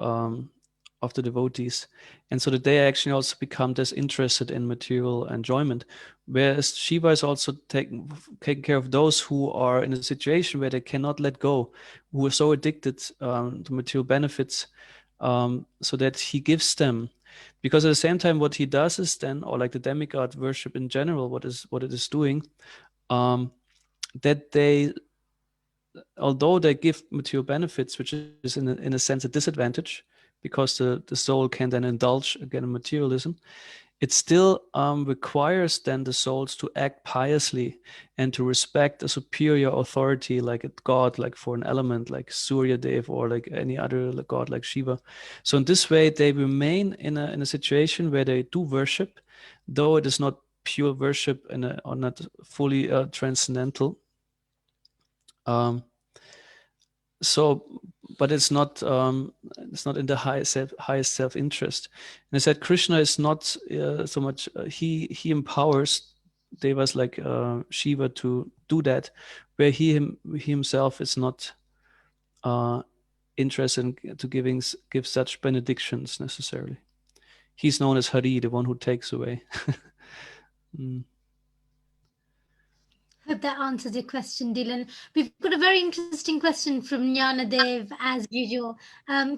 the devotees, and so that they actually also become disinterested in material enjoyment, whereas Shiva is also taking care of those who are in a situation where they cannot let go, who are so addicted to material benefits, so that he gives them, because at the same time what he does is then, or like the demigod worship in general, what it is doing, that they, although they give material benefits, which is in a sense a disadvantage, because the soul can then indulge again in materialism, it still requires then the souls to act piously and to respect a superior authority, like a god, like for an element like Surya Dev, or like any other god like Shiva. So in this way they remain in a situation where they do worship, though it is not pure worship or not fully transcendental. But it's not in the highest self-interest. And I said Krishna is not so much he empowers devas like Shiva to do that, where he himself is not interested in to give such benedictions necessarily. He's known as Hari, the one who takes away. Hope that answers your question, Dylan. We've got a very interesting question from Jnanadev, as usual.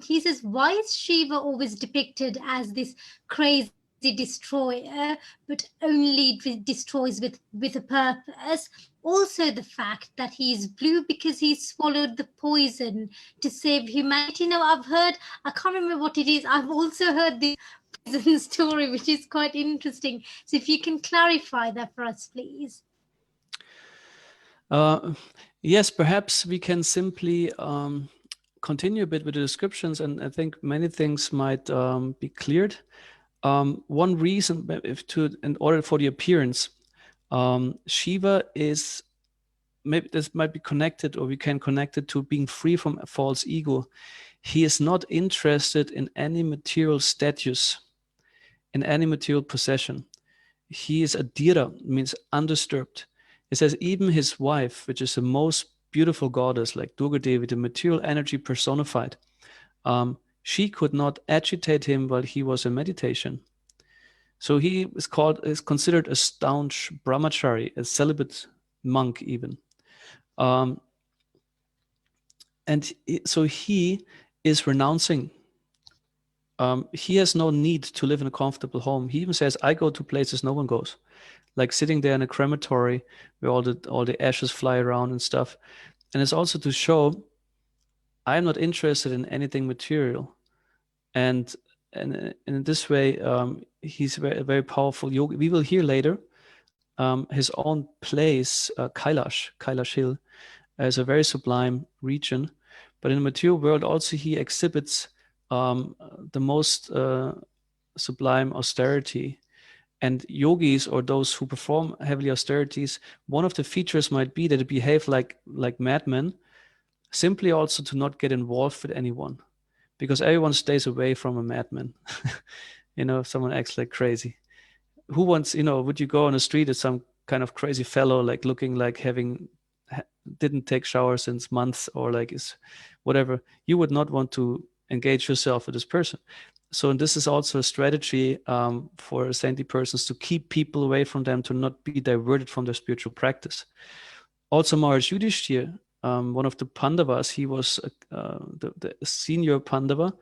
He says, why is Shiva always depicted as this crazy destroyer, but only destroys with a purpose? Also, the fact that he's blue because he swallowed the poison to save humanity. Now, I can't remember what it is. I've also heard the poison story, which is quite interesting. So if you can clarify that for us, please. Yes, perhaps we can simply continue a bit with the descriptions, and I think many things might be cleared. One reason, in order for the appearance, Shiva is, maybe this might be connected, or we can connect it to being free from a false ego. He is not interested in any material status, in any material possession. He is adhira, means undisturbed. It says even his wife, which is the most beautiful goddess, like Durga Devi, the material energy personified, she could not agitate him while he was in meditation. So he is considered a staunch brahmachari, a celibate monk even. And so he is renouncing. He has no need to live in a comfortable home. He even says, I go to places no one goes, like sitting there in a crematory where all the ashes fly around and stuff. And it's also to show I'm not interested in anything material. And in this way, he's a very powerful yogi. We will hear later his own place, Kailash Hill, as a very sublime region. But in the material world, also he exhibits the most sublime austerity. And yogis, or those who perform heavily austerities, one of the features might be that they behave like madmen, simply also to not get involved with anyone, because everyone stays away from a madman. If someone acts like crazy, who wants, would you go on the street at some kind of crazy fellow, like looking like didn't take shower since months, or like is whatever, you would not want to engage yourself with this person. So this is also a strategy for saintly persons to keep people away from them, to not be diverted from their spiritual practice. Also Maharaj Yudhishthir, one of the Pandavas, he was the senior Pandava.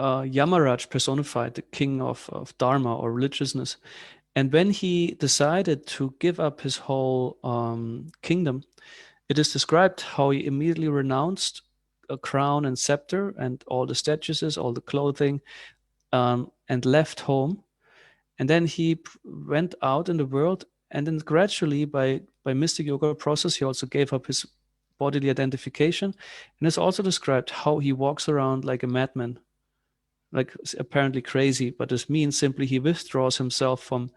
Yamaraj personified, the king of Dharma or religiousness. And when he decided to give up his whole kingdom, it is described how he immediately renounced a crown and scepter and all the statues, all the clothing, and left home. And then he went out in the world, and then gradually by mystic yoga process, he also gave up his bodily identification. And it's also described how he walks around like a madman, like apparently crazy, but this means simply he withdraws himself from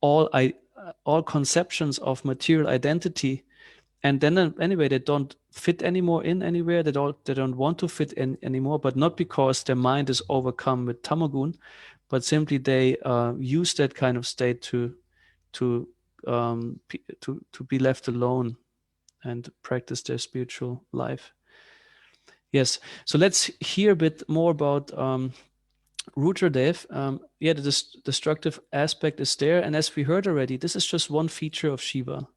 all conceptions of material identity. And then anyway, they don't fit anymore in anywhere. They don't want to fit in anymore, but not because their mind is overcome with tamagun, but simply they use that kind of state to be left alone and practice their spiritual life. Yes, so let's hear a bit more about Rudradev. The destructive aspect is there, and as we heard already, this is just one feature of Shiva.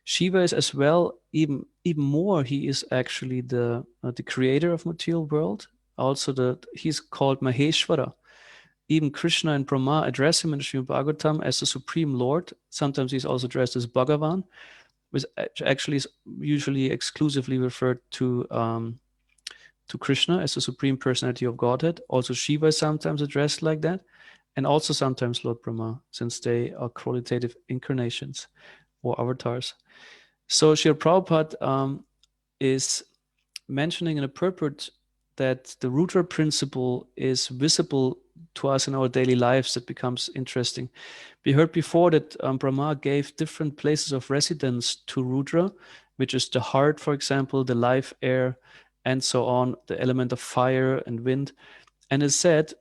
Shiva is as well, even more, he is actually the creator of material world. Also, he's called Maheshwara. Even Krishna and Brahma address him in the Srimad Bhagavatam as the Supreme Lord. Sometimes he's also addressed as Bhagavan, which actually is usually exclusively referred to Krishna as the Supreme Personality of Godhead. Also, Shiva is sometimes addressed like that, and also sometimes Lord Brahma, since they are qualitative incarnations or avatars. So Srila Prabhupada is mentioning in a purport that the Rudra principle is visible to us in our daily lives. That becomes interesting. We heard before that Brahma gave different places of residence to Rudra, which is the heart, for example, the life air, and so on, the element of fire and wind. And it's said,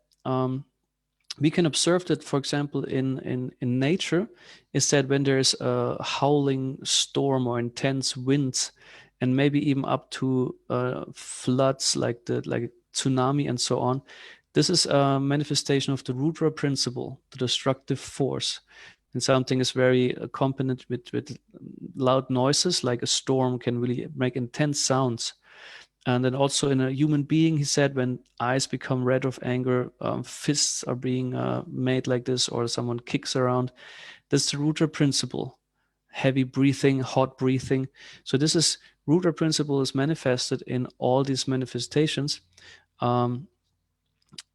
we can observe that, for example, in nature, is that when there's a howling storm or intense winds, and maybe even up to floods like tsunami and so on, this is a manifestation of the Rudra principle, the destructive force. And something is very accompanied with loud noises, like a storm can really make intense sounds. And then also in a human being, he said, when eyes become red of anger, fists are being made like this, or someone kicks around. That's the Rudra principle. Heavy breathing, hot breathing. So this is Rudra principle is manifested in all these manifestations. And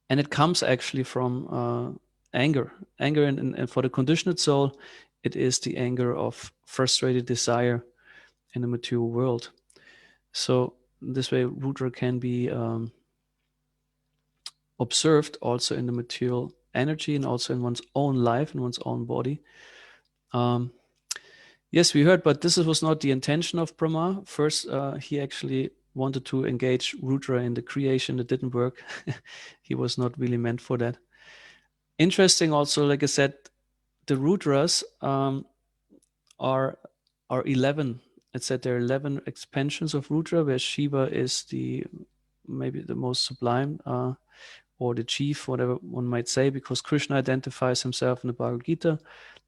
it comes actually from anger. Anger, and for the conditioned soul, it is the anger of frustrated desire in the material world. So this way, Rudra can be observed also in the material energy and also in one's own life, in one's own body. Yes, we heard, but this was not the intention of Brahma. First, he actually wanted to engage Rudra in the creation. It didn't work. He was not really meant for that. Interesting also, like I said, the Rudras are 11. It said there are 11 expansions of Rudra, where Shiva is maybe the most sublime, or the chief, whatever one might say, because Krishna identifies himself in the Bhagavad Gita,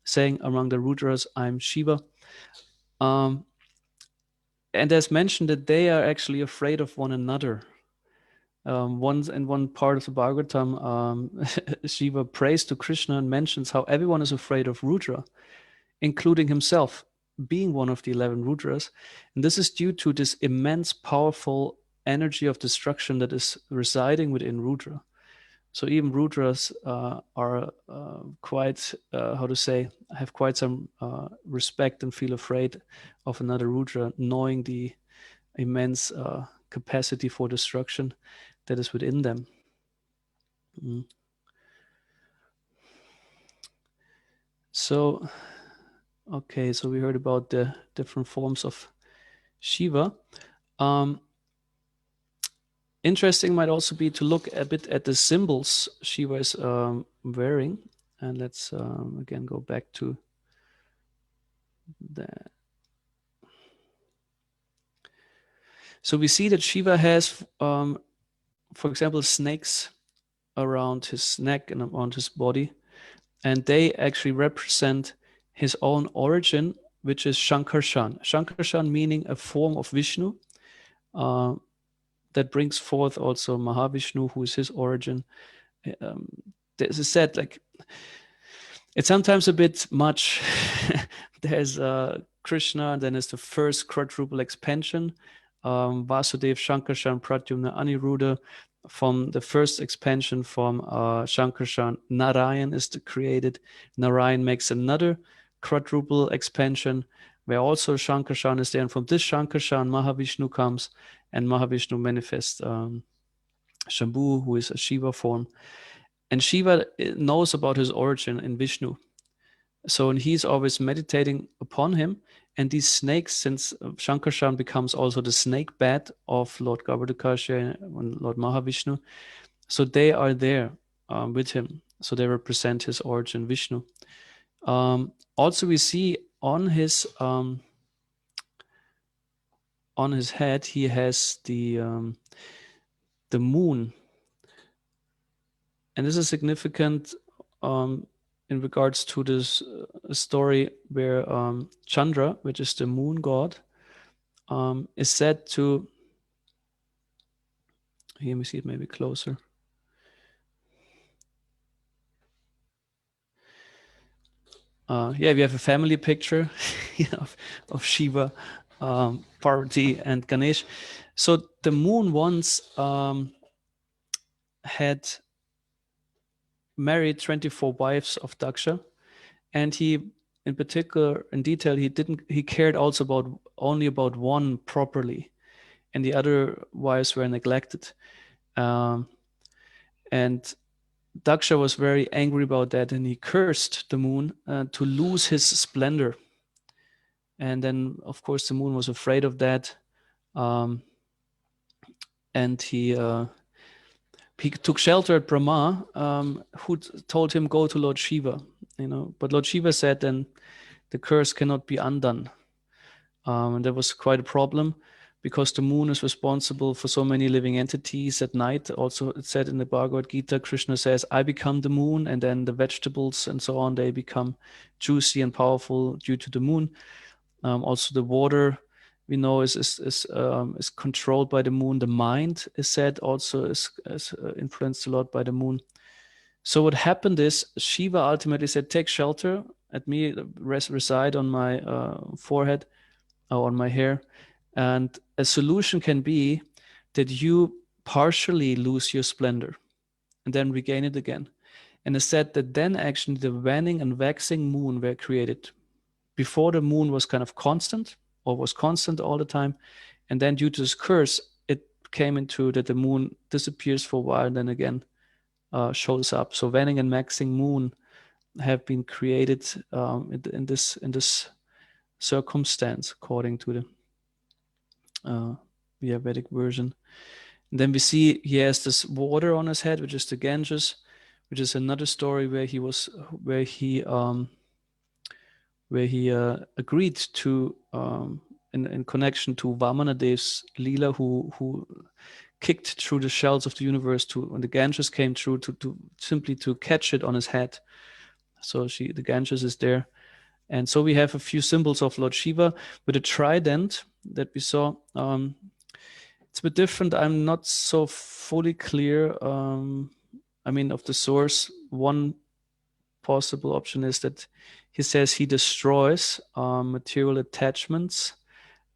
saying, among the Rudras, I'm Shiva. and as mentioned, that they are actually afraid of one another. Once in one part of the Bhagavatam, Shiva prays to Krishna and mentions how everyone is afraid of Rudra, including himself, being one of the 11 Rudras. And this is due to this immense, powerful energy of destruction that is residing within Rudra. So even Rudras are quite, have quite some respect and feel afraid of another Rudra, knowing the immense capacity for destruction that is within them. So, okay, so we heard about the different forms of Shiva. Interesting might also be to look a bit at the symbols Shiva is wearing. And let's again go back to that. So we see that Shiva has, for example, snakes around his neck and around his body. And they actually represent his own origin, which is Shankarshan. Shankarshan meaning a form of Vishnu that brings forth also Mahavishnu, who is his origin. As I said, like, it's sometimes a bit much. There's Krishna, and then there's the first quadruple expansion, Vasudev, Shankarshan, Pradyumna, Aniruddha. From the first expansion from Shankarshan, Narayan is created. Narayan makes another quadruple expansion where also Shankarshan is there. And from this Shankarshan, Mahavishnu comes, and Mahavishnu manifests Shambhu, who is a Shiva form. And Shiva knows about his origin in Vishnu. So and he's always meditating upon him. And these snakes, since Shankarshan becomes also the snake bat of Lord Garbhodakasha and Lord Mahavishnu, so they are there with him. So they represent his origin, Vishnu. Also, we see on his head he has the moon, and this is significant in regards to this story where Chandra, which is the moon god, is said to, here let me see it maybe closer. Yeah, we have a family picture of Shiva, Parvati, and Ganesh. So the moon once had married 24 wives of Daksha, and he, in particular, in detail, he cared also only about one properly, and the other wives were neglected. And Daksha was very angry about that, and he cursed the moon to lose his splendor. And then, of course, the moon was afraid of that, and he took shelter at Brahma, who told him go to Lord Shiva. But Lord Shiva said then the curse cannot be undone, and that was quite a problem, because the moon is responsible for so many living entities at night. Also, it said in the Bhagavad Gita, Krishna says, I become the moon, and then the vegetables and so on, they become juicy and powerful due to the moon. Also, the water, we know, is controlled by the moon. The mind is said also is influenced a lot by the moon. So what happened is Shiva ultimately said, take shelter at me, reside on my forehead or on my hair. And a solution can be that you partially lose your splendor and then regain it again. And it said that then actually the waning and waxing moon were created. Before, the moon was kind of constant, or was constant all the time. And then due to this curse, it came into that the moon disappears for a while and then again shows up. So waning and waxing moon have been created in this circumstance, according to the Vedic version. And then we see he has this water on his head, which is the Ganges, which is another story where he agreed to in connection to Vamanadev's Leela, who kicked through the shells of the universe when the Ganges came through to simply to catch it on his head. So the Ganges is there. And so we have a few symbols of Lord Shiva with a trident, that we saw. It's a bit different. I'm not so fully clear. I mean, of the source, one possible option is that he says he destroys material attachments.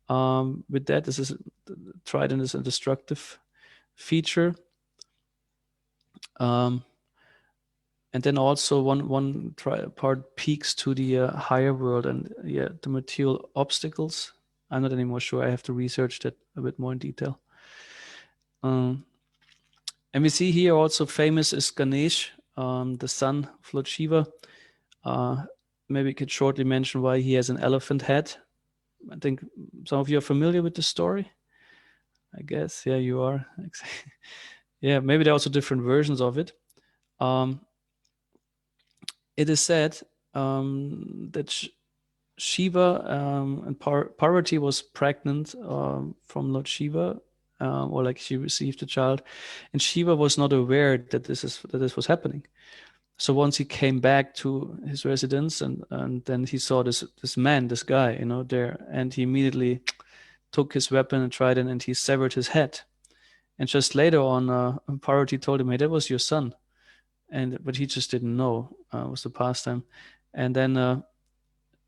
With that, this is trident is a destructive feature. And then also one part peaks to the higher world and the material obstacles. I'm not anymore sure. I have to research that a bit more in detail. And we see here also famous is Ganesh, the son of Lord Shiva. Maybe we could shortly mention why he has an elephant head. I think some of you are familiar with the story. I guess, yeah, you are. Yeah, maybe there are also different versions of it. It is said that Shiva and Parvati was pregnant from Lord Shiva, or like she received a child, and Shiva was not aware that this was happening. So once he came back to his residence, and then he saw this guy, there, and he immediately took his weapon and trident, and he severed his head. And just later on, Parvati told him, "Hey, that was your son." But he just didn't know it was the pastime. And then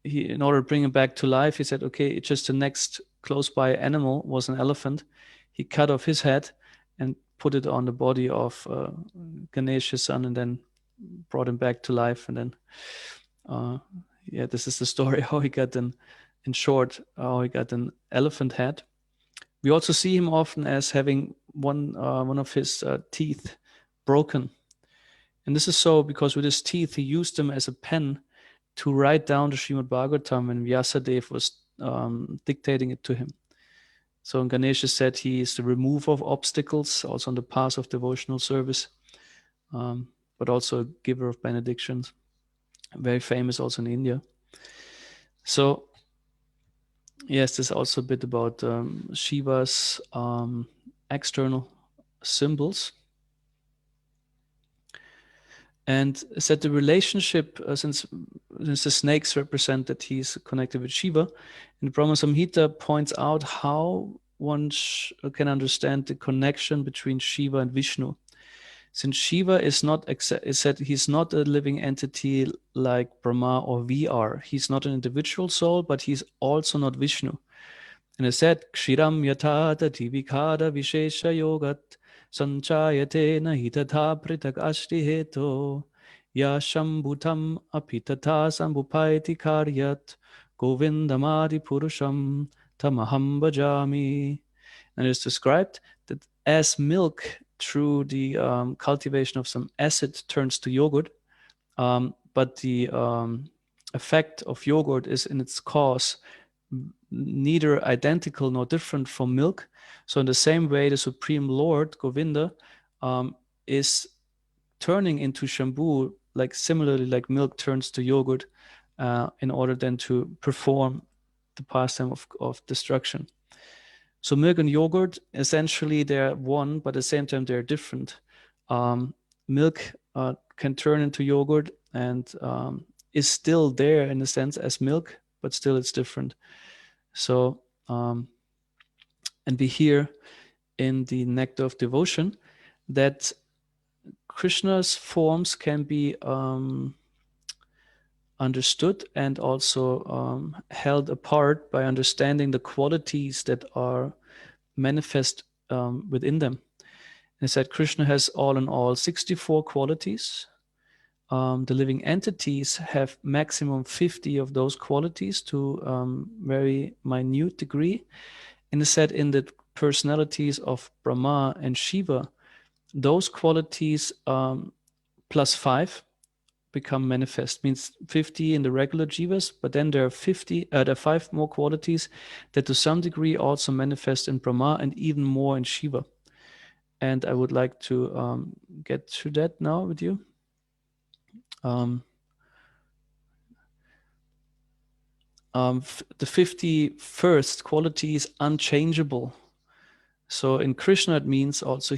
he, in order to bring him back to life, he said, okay, just the next close by animal was an elephant. He cut off his head and put it on the body of Ganesh, his son, and then brought him back to life. And then, this is the story how he got in short, how he got an elephant head. We also see him often as having one of his teeth broken. And this is so because with his teeth, he used them as a pen to write down the Srimad Bhagavatam when Vyasadeva was dictating it to him. So Ganesha said he is the remover of obstacles, also on the path of devotional service, but also a giver of benedictions. Very famous also in India. So, yes, there's also a bit about Shiva's external symbols. And said the relationship, since the snakes represent that he's connected with Shiva, and Brahma Samhita points out how one can understand the connection between Shiva and Vishnu. Since Shiva is not, it said he's not a living entity like Brahma or we are. He's not an individual soul, but he's also not Vishnu. And it said, Kshiram yatha tati vikara vishesha yogat sanchayate nahi tatha pritak ashti heto ya shambhutam apitatha sambhupaiti karyat govindamadi purusham tamaham bhajami. And it's described that as milk through the cultivation of some acid turns to yogurt, but the effect of yogurt is in its cause neither identical nor different from milk. So in the same way, the Supreme Lord, Govinda, is turning into Shambhu, like similarly like milk turns to yogurt, in order then to perform the pastime of destruction. So milk and yogurt, essentially they're one, but at the same time they're different. Milk can turn into yogurt and is still there in a sense as milk, but still it's different. So, and we hear in the Nectar of Devotion that Krishna's forms can be understood and also held apart by understanding the qualities that are manifest within them. And it said Krishna has all in all 64 qualities. The living entities have maximum 50 of those qualities to very minute degree. And it said in the personalities of Brahma and Shiva, those qualities plus 5 become manifest, means 50 in the regular jivas, but then there are 5 more qualities that to some degree also manifest in Brahma and even more in Shiva. And I would like to get to that now with you. The 51st quality is unchangeable. So in Krishna, it means also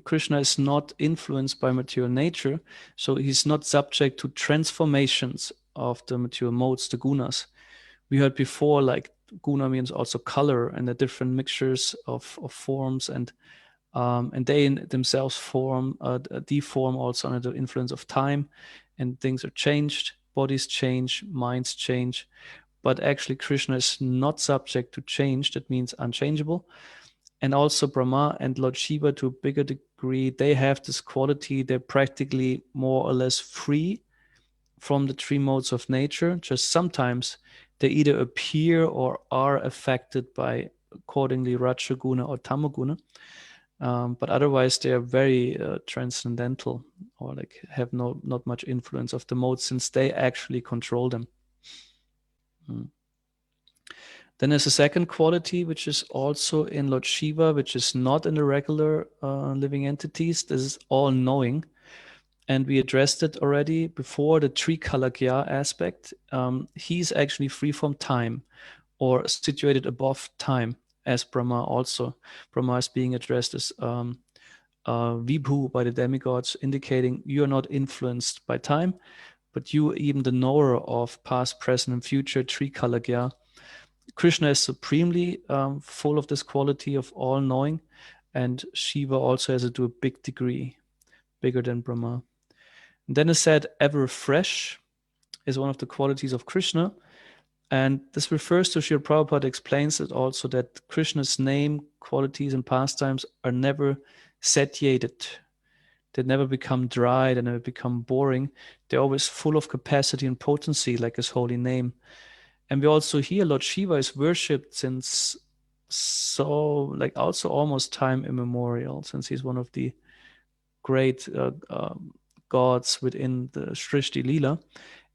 Krishna is not influenced by material nature. So he's not subject to transformations of the material modes, the gunas. We heard before, like guna means also color, and the different mixtures of forms, and they in themselves deform also under the influence of time, and things are changed, bodies change, minds change. But actually Krishna is not subject to change. That means unchangeable. And also Brahma and Lord Shiva, to a bigger degree, they have this quality. They're practically more or less free from the three modes of nature. Just sometimes they either appear or are affected by accordingly Rajaguna or Tamaguna. But otherwise they are very transcendental, or like have not much influence of the modes, since they actually control them. Then there's a second quality, which is also in Lord Shiva, which is not in the regular living entities. This is all-knowing. And we addressed it already before, the Trikalagya aspect. He's actually free from time, or situated above time, as Brahma also. Brahma is being addressed as Vibhu by the demigods, indicating you are not influenced by time, but you, even the knower of past, present, and future, Trikalagya. Krishna is supremely full of this quality of all-knowing, and Shiva also has it to a big degree, bigger than Brahma. And then it said, ever fresh is one of the qualities of Krishna, and this refers to, Srila Prabhupada explains it also, that Krishna's name, qualities, and pastimes are never satiated. They never become dry, they never become boring. They're always full of capacity and potency, like his holy name. And we also hear Lord Shiva is worshipped since also almost time immemorial, since he's one of the great gods within the Srishti Leela.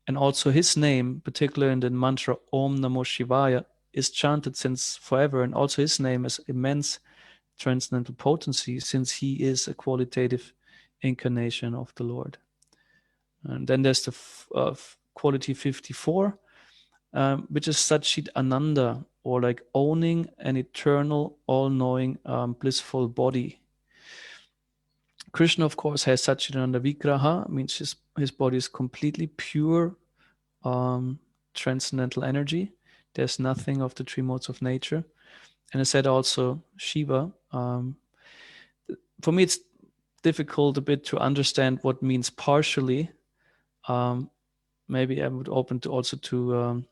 And also his name, particularly in the mantra Om Namo Shivaya, is chanted since forever. And also his name has immense transcendental potency, since he is a qualitative incarnation of the Lord. And then there's the quality 54, which is Satchit Ananda, or like owning an eternal, all-knowing, blissful body. Krishna, of course, has Satchitananda Vigraha, means his body is completely pure, transcendental energy. There's nothing of the three modes of nature. And I said also Shiva. For me, it's difficult a bit to understand what means partially. Maybe I would open to also to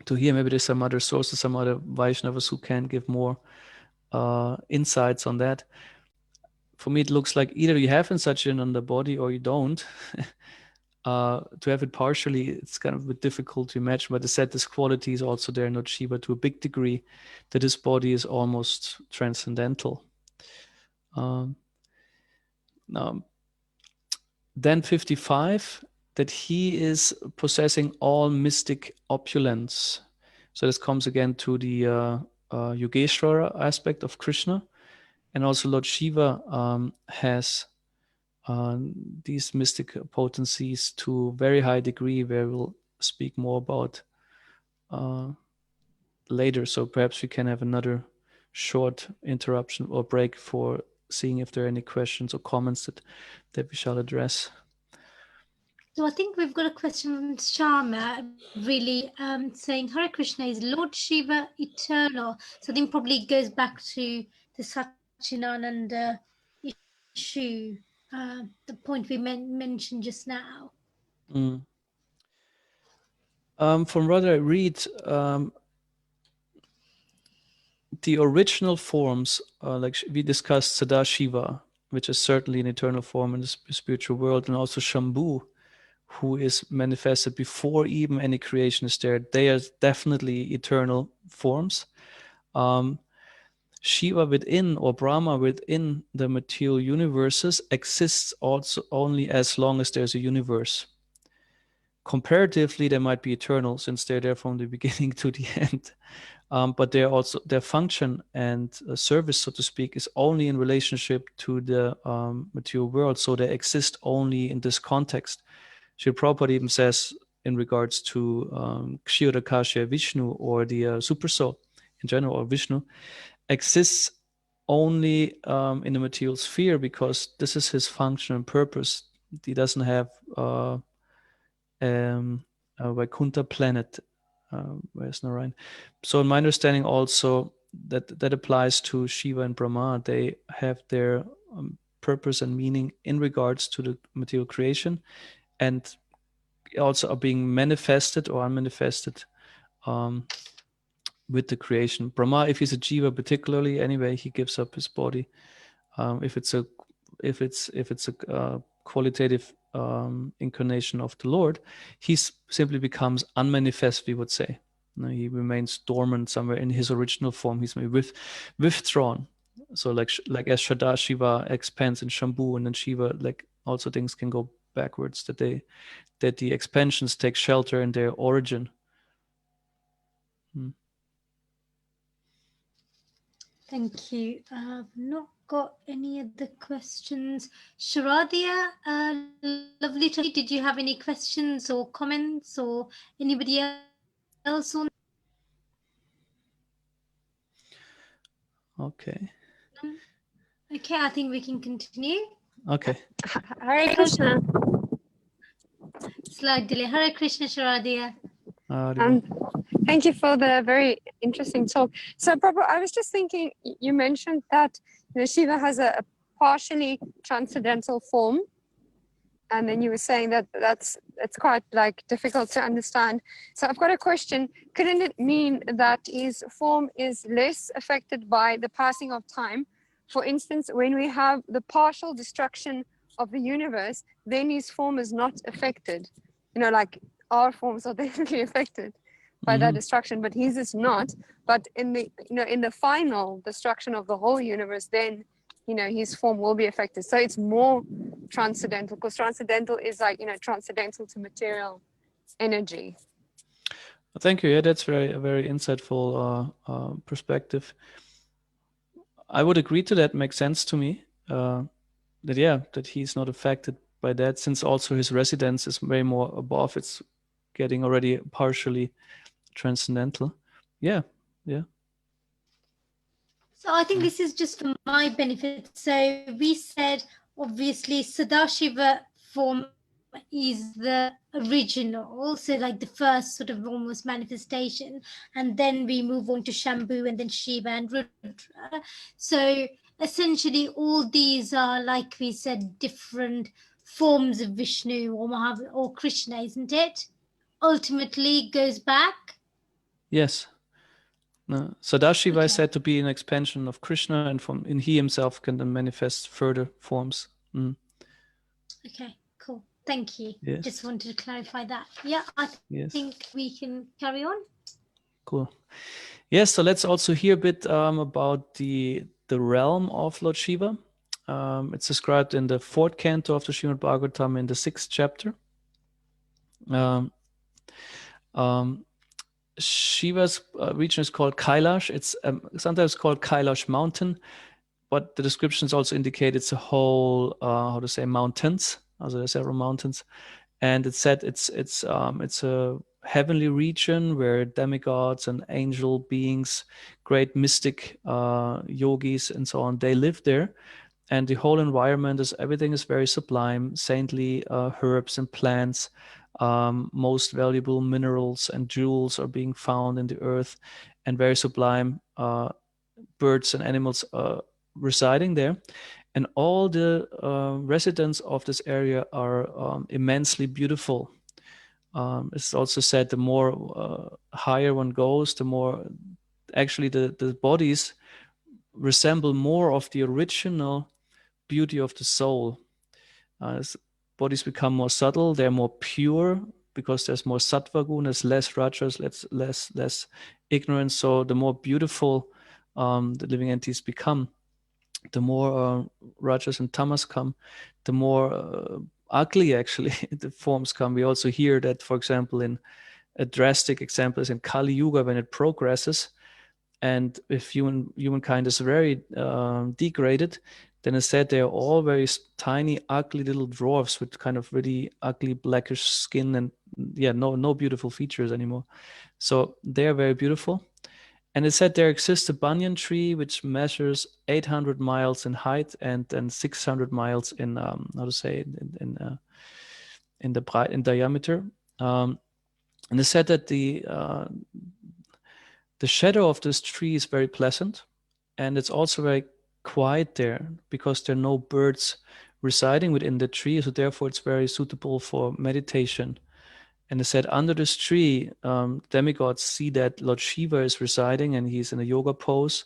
hear. Maybe there's some other sources, some other Vaishnavas who can give more insights on that. For me, it looks like either you have Satchitananda on the body or you don't. To have it partially, it's kind of a bit difficult to imagine. But I said this quality is also there in Lord Shiva to a big degree, that his body is almost transcendental. Then 55, that he is possessing all mystic opulence. So this comes again to the Yogeshwara aspect of Krishna. And also Lord Shiva has these mystic potencies to a very high degree, where we'll speak more about later. So perhaps we can have another short interruption or break for seeing if there are any questions or comments that we shall address. So I think we've got a question from Sharma, really saying, Hare Krishna, is Lord Shiva eternal? So I think probably it goes back to the Satchitananda issue, the point we mentioned just now. From what I read, the original forms, like we discussed Sadashiva, which is certainly an eternal form in the spiritual world, and also Shambhu, who is manifested before even any creation is there. They are definitely eternal forms. Shiva within, or Brahma within the material universes, exists also only as long as there's a universe. Comparatively, they might be eternal, since they're there from the beginning to the end. But they're also, their function and service, so to speak, is only in relationship to the material world. So they exist only in this context. Srila Prabhupada even says, in regards to Kshirakasha Vishnu, or the Super Soul in general, or Vishnu, exists only in the material sphere, because this is his function and purpose. He doesn't have a Vaikuntha planet Where's Narayan? So in my understanding also that applies to Shiva and Brahma. They have their purpose and meaning in regards to the material creation, and also are being manifested or unmanifested with the creation. Brahma, if he's a jiva particularly, anyway, he gives up his body. If it's a qualitative incarnation of the Lord, he simply becomes unmanifest, we would say. He remains dormant somewhere in his original form. He's maybe withdrawn. So like as Shiva expands in Shambhu, and then Shiva, like also things can go backwards, that the expansions take shelter in their origin. Thank you. I've not got any other questions. Sharadia, lovely to did you have any questions or comments, or anybody else on? Okay. Okay, I think we can continue. Okay. Hare Krishna. Slight delay. Hare Krishna, Sharadia. Thank you for the very interesting talk. So, Prabhu, I was just thinking, you mentioned that Shiva has a partially transcendental form, and then you were saying that it's quite like difficult to understand. So, I've got a question. Couldn't it mean that his form is less affected by the passing of time? For instance, when we have the partial destruction of the universe, then his form is not affected. Like our forms are definitely affected by that destruction, but his is not. But in the final destruction of the whole universe, then his form will be affected. So it's more transcendental, because transcendental is like transcendental to material energy. Thank you. Yeah, that's a very insightful perspective. I would agree to that. Makes sense to me. That he's not affected by that, since also his residence is way more above. It's getting already partially transcendental. Yeah. So I think this is just for my benefit. So we said, obviously, Sadashiva form is the original, so like the first sort of almost manifestation, and then we move on to Shambhu and then Shiva and Rudra. So essentially all these are, like we said, different forms of Vishnu or Mahavira or Krishna, isn't it? Ultimately goes back. Yes. Sadashiva Okay. is said to be an expansion of Krishna, and he himself can then manifest further forms. Okay, cool. Thank you. Yes. Just wanted to clarify that. Yeah, I think we can carry on. Cool. Yes, so let's also hear a bit about the realm of Lord Shiva. It's described in the 4th canto of the Srimad Bhagavatam in the 6th chapter. Shiva's region is called Kailash. It's sometimes called Kailash mountain, but the descriptions also indicate it's a whole, mountains. Also, there's several mountains, and it's said it's a heavenly region where demigods and angel beings, great mystic yogis and so on, they live there, and the whole environment everything is very sublime, saintly herbs and plants. Most valuable minerals and jewels are being found in the earth, and very sublime birds and animals residing there. And all the residents of this area are immensely beautiful. It's also said the more higher one goes, the more actually the bodies resemble more of the original beauty of the soul. As bodies become more subtle, they're more pure because there's more sattva guna, there's less rajas, less ignorance. So the more beautiful the living entities become, the more rajas and tamas come, the more ugly actually the forms come. We also hear that, for example, in a drastic example is in Kali Yuga, when it progresses, and if humankind is very degraded, then instead they're all very tiny, ugly little dwarfs with kind of really ugly blackish skin, and no beautiful features anymore. So they're very beautiful. And it said there exists a banyan tree which measures 800 miles in height and 600 miles in in diameter. And it said that the shadow of this tree is very pleasant, and it's also very quiet there because there are no birds residing within the tree, so therefore it's very suitable for meditation. And it said under this tree, demigods see that Lord Shiva is residing, and he's in a yoga pose,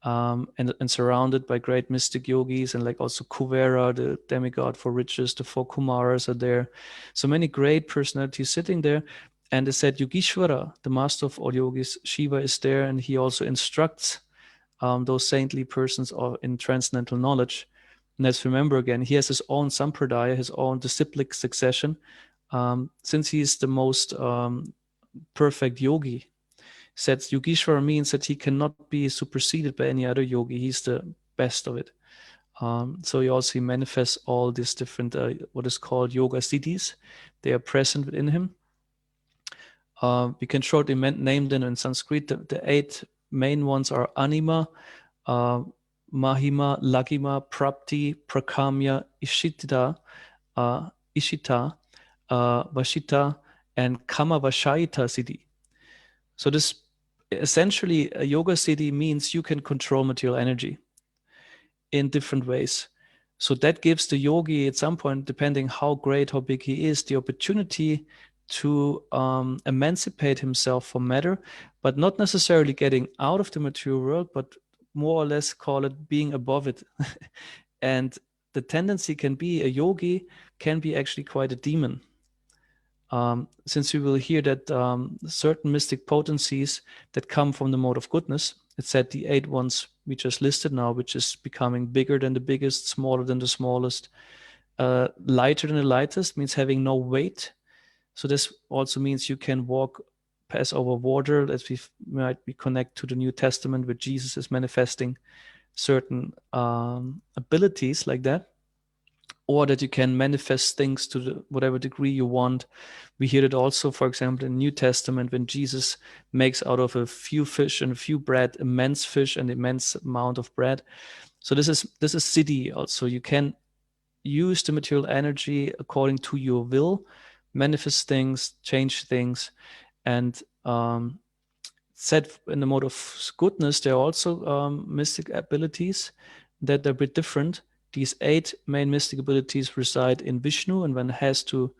and surrounded by great mystic yogis, and like also Kuvera, the demigod for riches, the four Kumaras are there. So many great personalities sitting there. And it said Yogishvara, the master of all yogis, Shiva is there, and he also instructs those saintly persons in transcendental knowledge. And let's remember again, he has his own sampradaya, his own disciplic succession. Since he's the most perfect yogi, said Yogishvara means that he cannot be superseded by any other yogi. He's the best of it. So he also manifests all these different, what is called yoga siddhis. They are present within him. We can shortly name them in Sanskrit. The 8 main ones are Anima, Mahima, Lagima, Prapti, Prakamya, Ishita, Vashita, and Kama Vashayita Siddhi. So this essentially, a yoga siddhi means you can control material energy in different ways. So that gives the yogi at some point, depending how great, how big he is, the opportunity to emancipate himself from matter, but not necessarily getting out of the material world, but more or less call it being above it. And the tendency can be, a yogi can be actually quite a demon. Since we will hear that certain mystic potencies that come from the mode of goodness, it said the 8 ones we just listed now, which is becoming bigger than the biggest, smaller than the smallest, lighter than the lightest, means having no weight. So this also means you can pass over water, as we might be connect to the New Testament, where Jesus is manifesting certain abilities like that. Or that you can manifest things to whatever degree you want. We hear it also, for example, in the New Testament, when Jesus makes out of a few fish and a few bread, immense fish and immense amount of bread. So this is siddhi also. You can use the material energy according to your will, manifest things, change things. And said in the mode of goodness, there are also mystic abilities that are a bit different. These 8 main mystic abilities reside in Vishnu, and one has to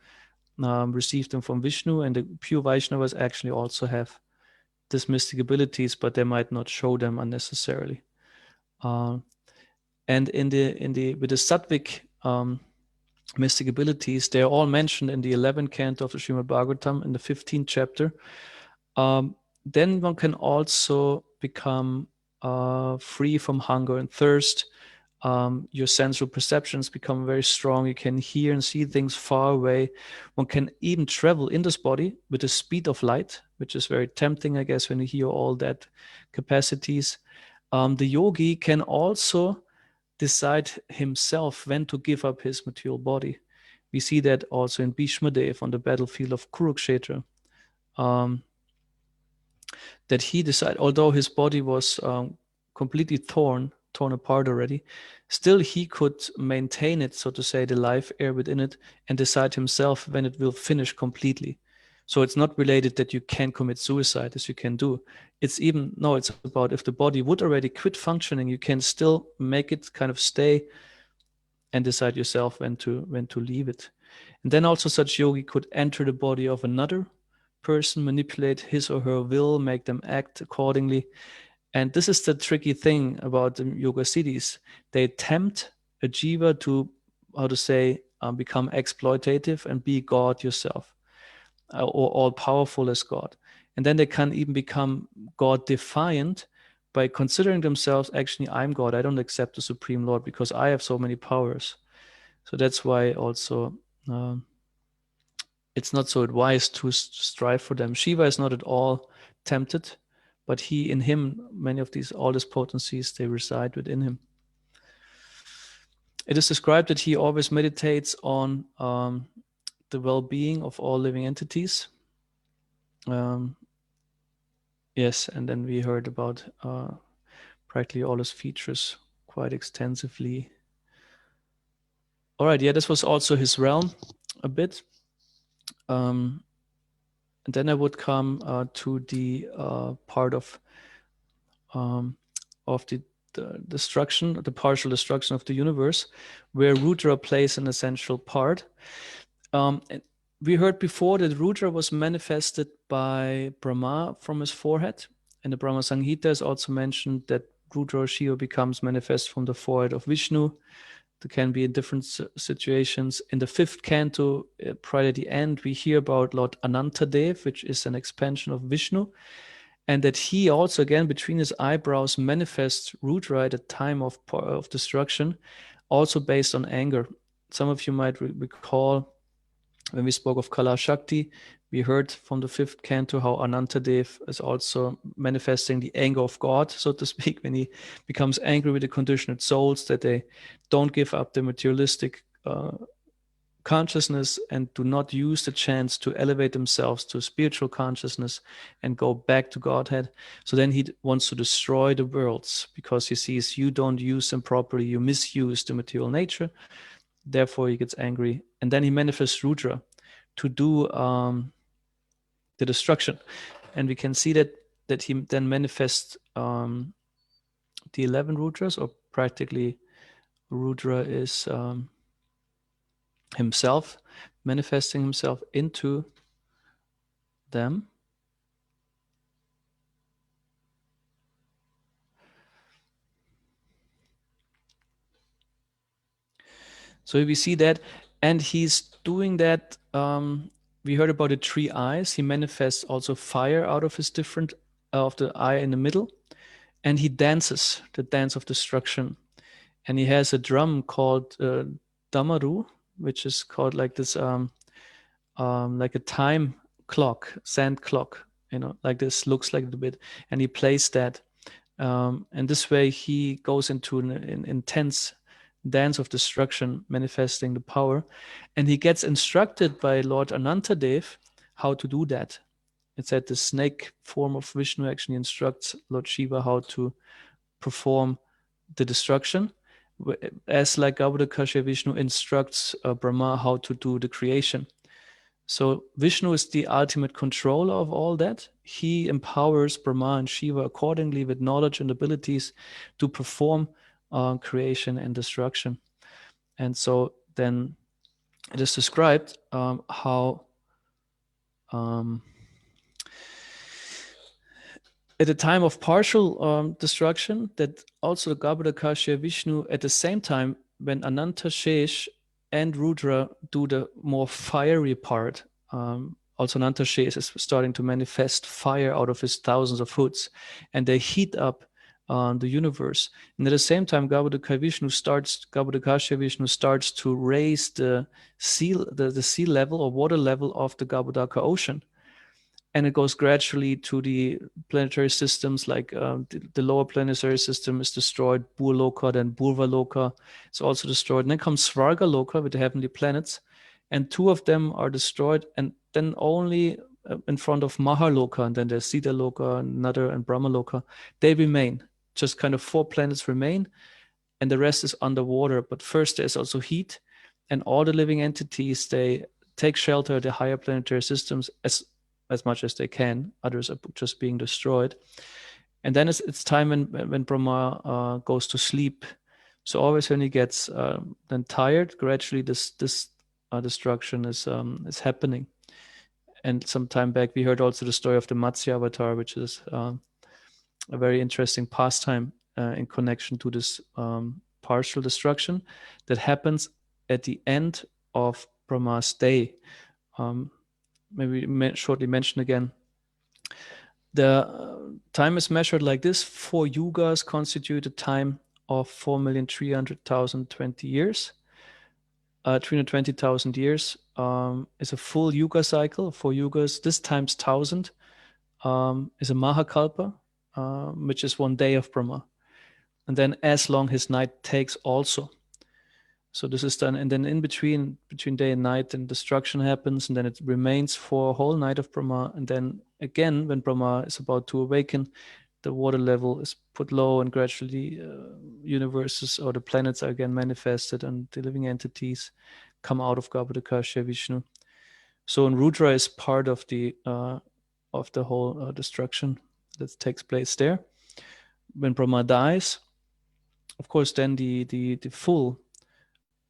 receive them from Vishnu. And the pure Vaishnavas actually also have these mystic abilities, but they might not show them unnecessarily. And with the sattvic mystic abilities, they are all mentioned in the 11th canto of the Srimad Bhagavatam in the 15th chapter. Then one can also become free from hunger and thirst. Your sensual perceptions become very strong. You can hear and see things far away. One can even travel in this body with the speed of light, which is very tempting, I guess, when you hear all that capacities. The yogi can also decide himself when to give up his material body. We see that also in Bhishma Dev on the battlefield of Kurukshetra. That he decided, although his body was completely torn apart already, still he could maintain it, so to say, the life air within it, and decide himself when it will finish completely. So it's not related that you can commit suicide, as you can do. It's about if the body would already quit functioning, you can still make it kind of stay and decide yourself when to leave it. And then also such yogi could enter the body of another person, manipulate his or her will, make them act accordingly. And this is the tricky thing about the yoga siddhis. They tempt a jiva to, become exploitative and be God yourself, or all powerful as God. And then they can even become God defiant by considering themselves, actually, I'm God. I don't accept the Supreme Lord because I have so many powers. So that's why also it's not so advised to strive for them. Shiva is not at all tempted, but in him, many of all these potencies, they reside within him. It is described that he always meditates on the well-being of all living entities. Yes, and then we heard about practically all his features quite extensively. All right, yeah, this was also his realm a bit. And then I would come to the part of the destruction, the partial destruction of the universe, where Rudra plays an essential part. And we heard before that Rudra was manifested by Brahma from his forehead. In the Brahma Samhita is also mentioned that Rudra or Shiva becomes manifest from the forehead of Vishnu. There can be in different situations. In the 5th canto, prior to the end, we hear about Lord Anantadev, which is an expansion of Vishnu, and that he also, again, between his eyebrows, manifests Rudra at a time of destruction, also based on anger. Some of you might recall when we spoke of Kala Shakti, we heard from the 5th canto how Anantadev is also manifesting the anger of God, so to speak, when he becomes angry with the conditioned souls, that they don't give up the materialistic consciousness and do not use the chance to elevate themselves to spiritual consciousness and go back to Godhead. So then he wants to destroy the worlds because he sees you don't use them properly, you misuse the material nature. Therefore, he gets angry. And then he manifests Rudra to do the destruction. And we can see that he then manifests the 11 Rudras, or practically Rudra is himself, manifesting himself into them. So we see that, and he's doing that. We heard about the 3 eyes. He manifests also fire out of his of the eye in the middle, and he dances the dance of destruction. And he has a drum called Damaru, which is called like this, like a time clock, sand clock, like this, looks like a bit, and he plays that. And this way he goes into an intense dance of destruction, manifesting the power. And he gets instructed by Lord Anantadev how to do that. It's that the snake form of Vishnu actually instructs Lord Shiva how to perform the destruction, as like Gauda Vishnu instructs Brahma how to do the creation. So Vishnu is the ultimate controller of all that. He empowers Brahma and Shiva accordingly with knowledge and abilities to perform creation and destruction. And so then it is described how at the time of partial destruction, that also the Garbhodakasha Vishnu, at the same time, when Ananta Shesh and Rudra do the more fiery part, also Ananta Shesh is starting to manifest fire out of his thousands of hoods, and they heat up the universe. And at the same time, Garbhodakasha Vishnu starts to raise the sea level or water level of the Garbhodaka ocean. And it goes gradually to the planetary systems, like the lower planetary system is destroyed, Burloka, then Burvaloka is also destroyed. And then comes Svargaloka with the heavenly planets, and 2 of them are destroyed, and then only in front of Mahaloka, and then there's Siddhaloka, another, and Brahmaloka, they remain. Just kind of 4 planets remain, and the rest is underwater. But first there's also heat, and all the living entities, they take shelter at the higher planetary systems as much as they can. Others are just being destroyed. And then it's time when Brahma goes to sleep. So always when he gets then tired, gradually this destruction is happening. And some time back we heard also the story of the Matsya avatar, which is a very interesting pastime in connection to this partial destruction that happens at the end of Brahma's day. Maybe shortly mention again. The time is measured like this. 4 yugas constitute a time of 4,300,020 years. 320,000 years is a full yuga cycle. 4 yugas, this times 1,000 is a Mahakalpa, which is 1 day of Brahma. And then as long his night takes also. So this is done, and then in between day and night, then destruction happens, and then it remains for a whole night of Brahma. And then again, when Brahma is about to awaken, the water level is put low, and gradually universes or the planets are again manifested, and the living entities come out of Garbhodakasha Vishnu. So, and Rudra is part of the whole destruction that takes place there. When Brahma dies, of course, then the full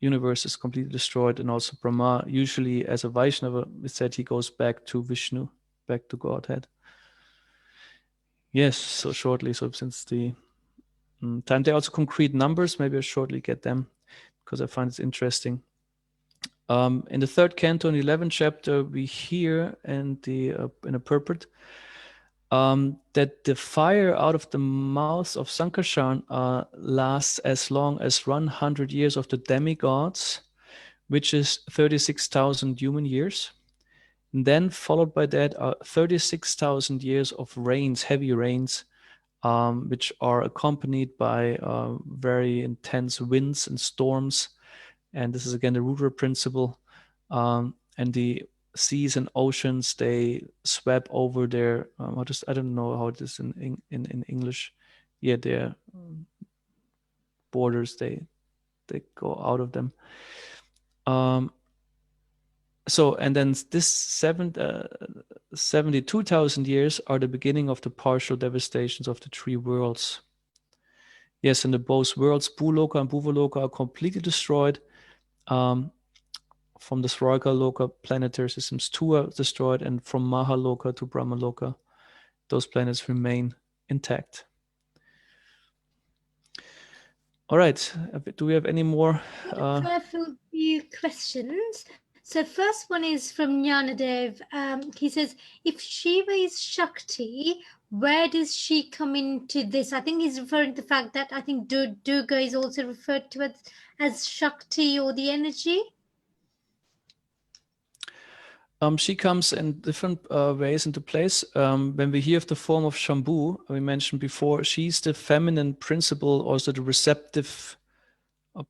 universe is completely destroyed, and also Brahma, usually as a Vaishnava, it said he goes back to Vishnu, back to Godhead. Yes, so shortly, so since the time, there are also concrete numbers, maybe I'll shortly get them, because I find it interesting. In the 3rd canto, in the 11th chapter, we hear in a purport that the fire out of the mouth of Sankarshan lasts as long as 100 years of the demigods, which is 36,000 human years. And then followed by that are 36,000 years of rains, heavy rains, which are accompanied by very intense winds and storms. And this is again the Rudra principle. And the seas and oceans, they swept over their, I don't know how it is in English. Yeah, their borders, they go out of them. So, and then this 72,000 years are the beginning of the partial devastations of the 3 worlds. Yes, and the both worlds, Bhuloka and Bhuvaloka, are completely destroyed. From the Swarga Loka planetary systems, 2 are destroyed, and from Mahaloka to Brahmaloka, those planets remain intact. All right, do we have any more? I have a few questions. So first one is from Jnanadev. He says, if Shiva is Shakti, where does she come into this? I think he's referring to the fact that I think Durga is also referred to as Shakti, or the energy. She comes in different ways into place. When we hear of the form of Shambhu, we mentioned before, she's the feminine principle, also the receptive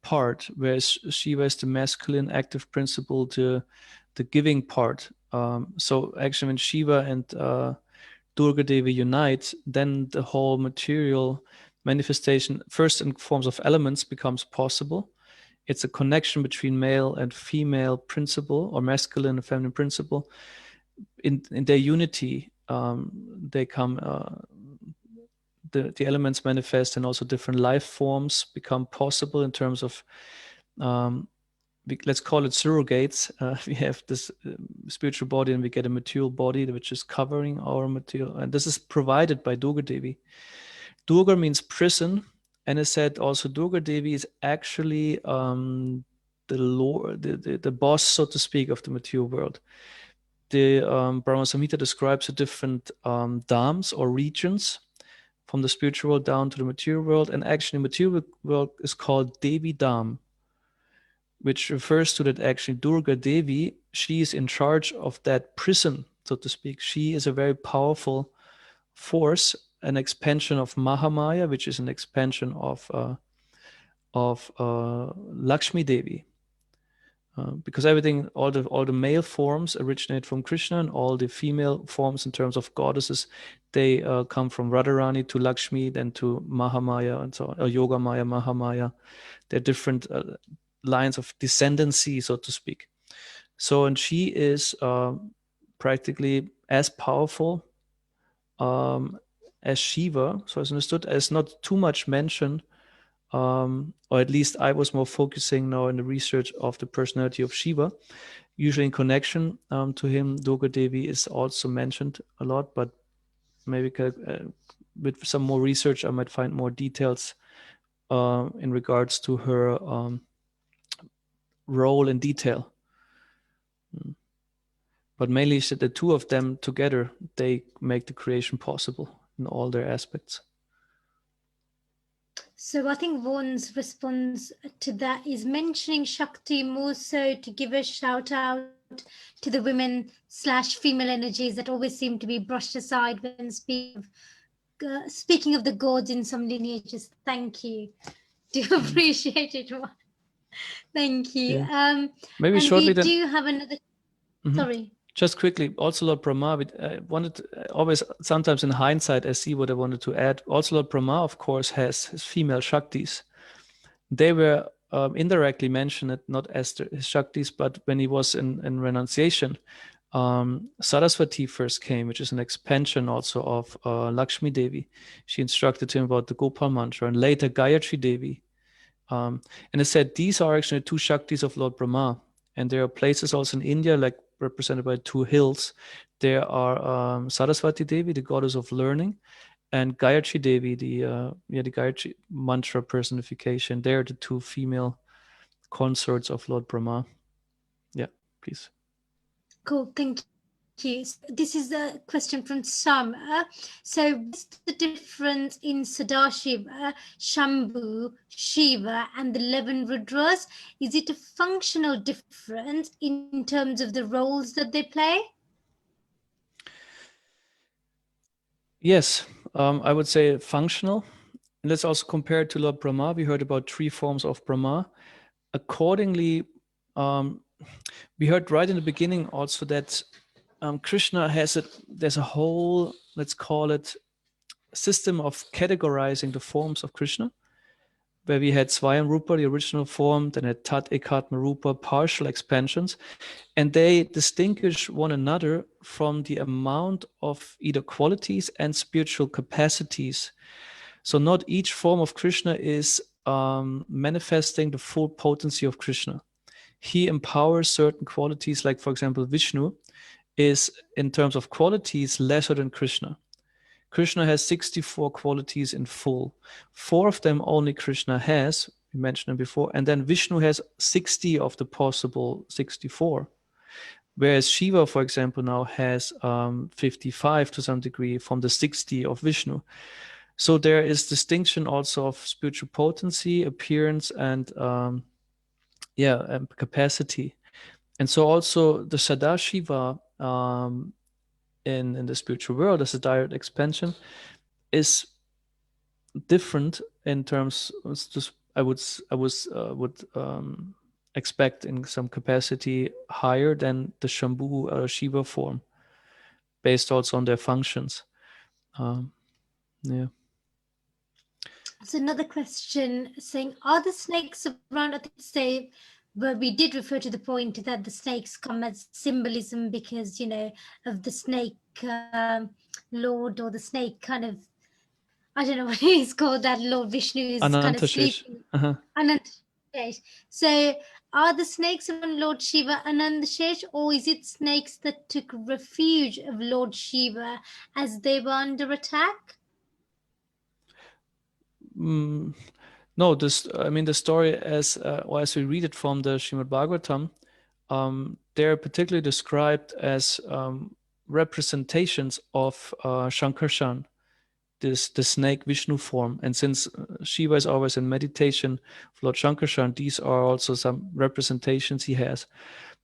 part, whereas Shiva is the masculine active principle, the giving part. So actually when Shiva and Durga Devi unite, then the whole material manifestation, first in forms of elements, becomes possible. It's a connection between male and female principle, or masculine and feminine principle. In their unity, they come, the elements manifest, and also different life forms become possible in terms of, let's call it surrogates. We have this spiritual body, and we get a material body which is covering our material. And this is provided by Durga Devi. Durga means prison. And it said also Durga Devi is actually the Lord, the boss, so to speak, of the material world. The Brahma Samhita describes the different dhams or regions from the spiritual world down to the material world. And actually, the material world is called Devi Dham, which refers to that actually Durga Devi, she is in charge of that prison, so to speak. She is a very powerful force, an expansion of Mahamaya, which is an expansion of Lakshmi Devi, because everything, all the male forms originate from Krishna, and all the female forms in terms of goddesses, they come from Radharani to Lakshmi, then to Mahamaya, and so on, Yogamaya, Mahamaya. They're different lines of descendancy, so to speak. So, and she is practically as powerful as Shiva, so it's understood, as not too much mentioned, or at least I was more focusing now in the research of the personality of Shiva. Usually in connection to him, Durga Devi is also mentioned a lot, but maybe with some more research, I might find more details in regards to her role in detail. But mainly the 2 of them together, they make the creation possible in all their aspects. So I think Vaughan's response to that is mentioning Shakti more so to give a shout out to the women / female energies that always seem to be brushed aside when speaking of the gods in some lineages. Thank you. Do appreciate it. Thank you. Yeah. Maybe shortly we do have another. Sorry. Just quickly, also Lord Brahma, I wanted to, always, sometimes in hindsight, I see what I wanted to add. Also Lord Brahma, of course, has his female Shaktis. They were indirectly mentioned, not as his Shaktis, but when he was in renunciation, Saraswati first came, which is an expansion also of Lakshmi Devi. She instructed him about the Gopal mantra, and later Gayatri Devi. And it said these are actually two Shaktis of Lord Brahma. And there are places also in India, like represented by two hills. There are Saraswati Devi, the goddess of learning, and Gayatri Devi, the Gayatri mantra personification. They're the two female consorts of Lord Brahma. Yeah, please. Cool, thank you. This is a question from Sama. So what's the difference in Sadashiva, Shambhu, Shiva, and the 11 Rudras? Is it a functional difference in terms of the roles that they play? Yes, I would say functional. And let's also compare it to Lord Brahma. We heard about 3 forms of Brahma. Accordingly, we heard right in the beginning also that Krishna there's a whole, let's call it, system of categorizing the forms of Krishna, where we had Swayam Rupa, the original form, then had Tat Ekatma Rupa, partial expansions, and they distinguish one another from the amount of either qualities and spiritual capacities. So not each form of Krishna is manifesting the full potency of Krishna. He empowers certain qualities, like for example, Vishnu is in terms of qualities lesser than Krishna. Krishna has 64 qualities in full. 4 of them only Krishna has, we mentioned them before, and then Vishnu has 60 of the possible 64. Whereas Shiva, for example, now has 55 to some degree from the 60 of Vishnu. So there is distinction also of spiritual potency, appearance, and capacity. And so also the Sadashiva in the spiritual world as a direct expansion is different in terms. I would expect in some capacity higher than the Shambhu or Shiva form, based also on their functions. So another question saying, are the snakes around? I think say, but we did refer to the point that the snakes come as symbolism because, you know, of the snake lord, or the snake kind of, I don't know what it is called, that Lord Vishnu is kind of sleeping. Anantashesh. So are the snakes around Lord Shiva Anantashesh, or is it snakes that took refuge of Lord Shiva as they were under attack? No, the story as we read it from the Srimad Bhagavatam, they're particularly described as representations of Shankarshan, the snake Vishnu form. And since Shiva is always in meditation of Lord Shankarshan, these are also some representations he has.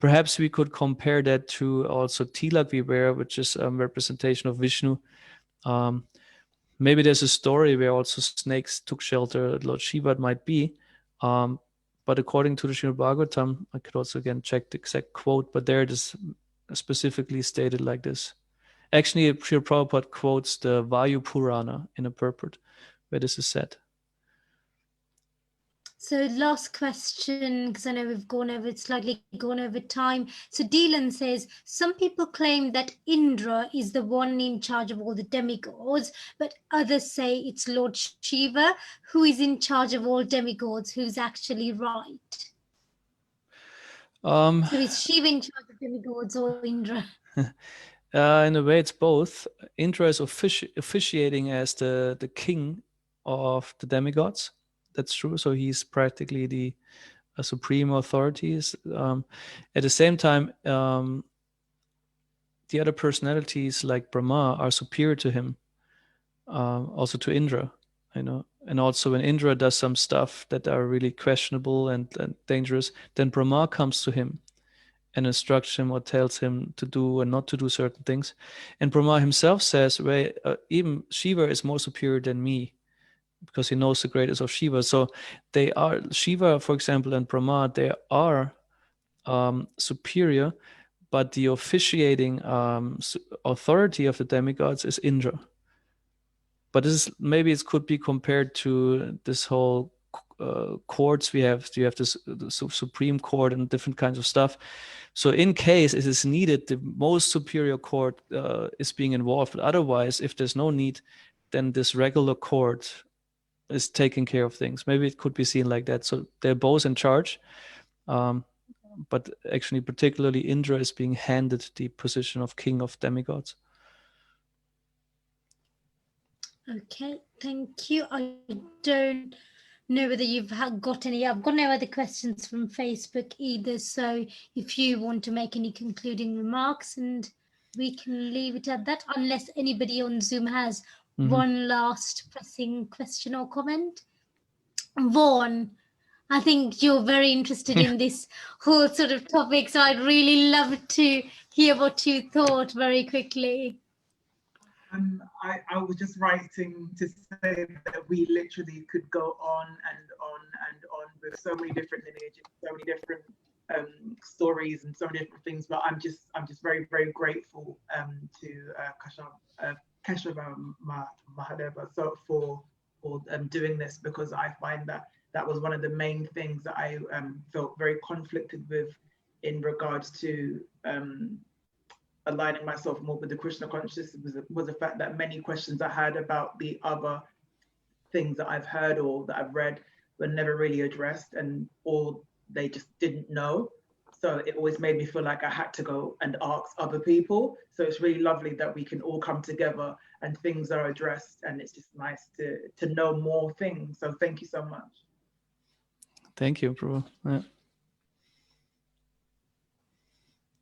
Perhaps we could compare that to also Tilak we wear, which is a representation of Vishnu. Maybe there's a story where also snakes took shelter at Lord Shiva, it might be. But according to the Srimad Bhagavatam, I could also again check the exact quote, but there it is specifically stated like this. Actually, Srila Prabhupada quotes the Vayu Purana in a purport where this is said. So last question, because I know we've slightly gone over time. So Dylan says, some people claim that Indra is the one in charge of all the demigods, but others say it's Lord Shiva who is in charge of all demigods, who's actually right. So is Shiva in charge of demigods or Indra? In a way, it's both. Indra is officiating as the king of the demigods. That's true. So he's practically the supreme authorities. At the same time, the other personalities like Brahma are superior to him, also to Indra, And also when Indra does some stuff that are really questionable and dangerous, then Brahma comes to him and instructs him or tells him to do and not to do certain things. And Brahma himself says, even Shiva is more superior than me, because he knows the greatness of Shiva. So they are, Shiva, for example, and Brahma, they are superior, but the officiating authority of the demigods is Indra. But maybe it could be compared to this whole courts we have. You have the Supreme Court and different kinds of stuff. So in case it is needed, the most superior court is being involved. But otherwise, if there's no need, then this regular court is taking care of things. Maybe it could be seen like that. So they're both in charge. But actually, particularly Indra is being handed the position of king of demigods. Okay, thank you. I don't know whether you've got any. I've got no other questions from Facebook either. So if you want to make any concluding remarks, and we can leave it at that, unless anybody on Zoom has one last pressing question or comment. Vaughan, I think you're very interested in this whole sort of topic, so I'd really love to hear what you thought very quickly. I was just writing to say that we literally could go on and on and on with so many different lineages, so many different stories and so many different things. But I'm just very, very grateful to Keshava Mahadeva for doing this, because I find that was one of the main things that I felt very conflicted with in regards to aligning myself more with the Krishna consciousness was the fact that many questions I had about the other things that I've heard or that I've read were never really addressed, or they just didn't know. So it always made me feel like I had to go and ask other people. So it's really lovely that we can all come together and things are addressed, and it's just nice to know more things. So thank you so much. Thank you, Prabhu. Yeah.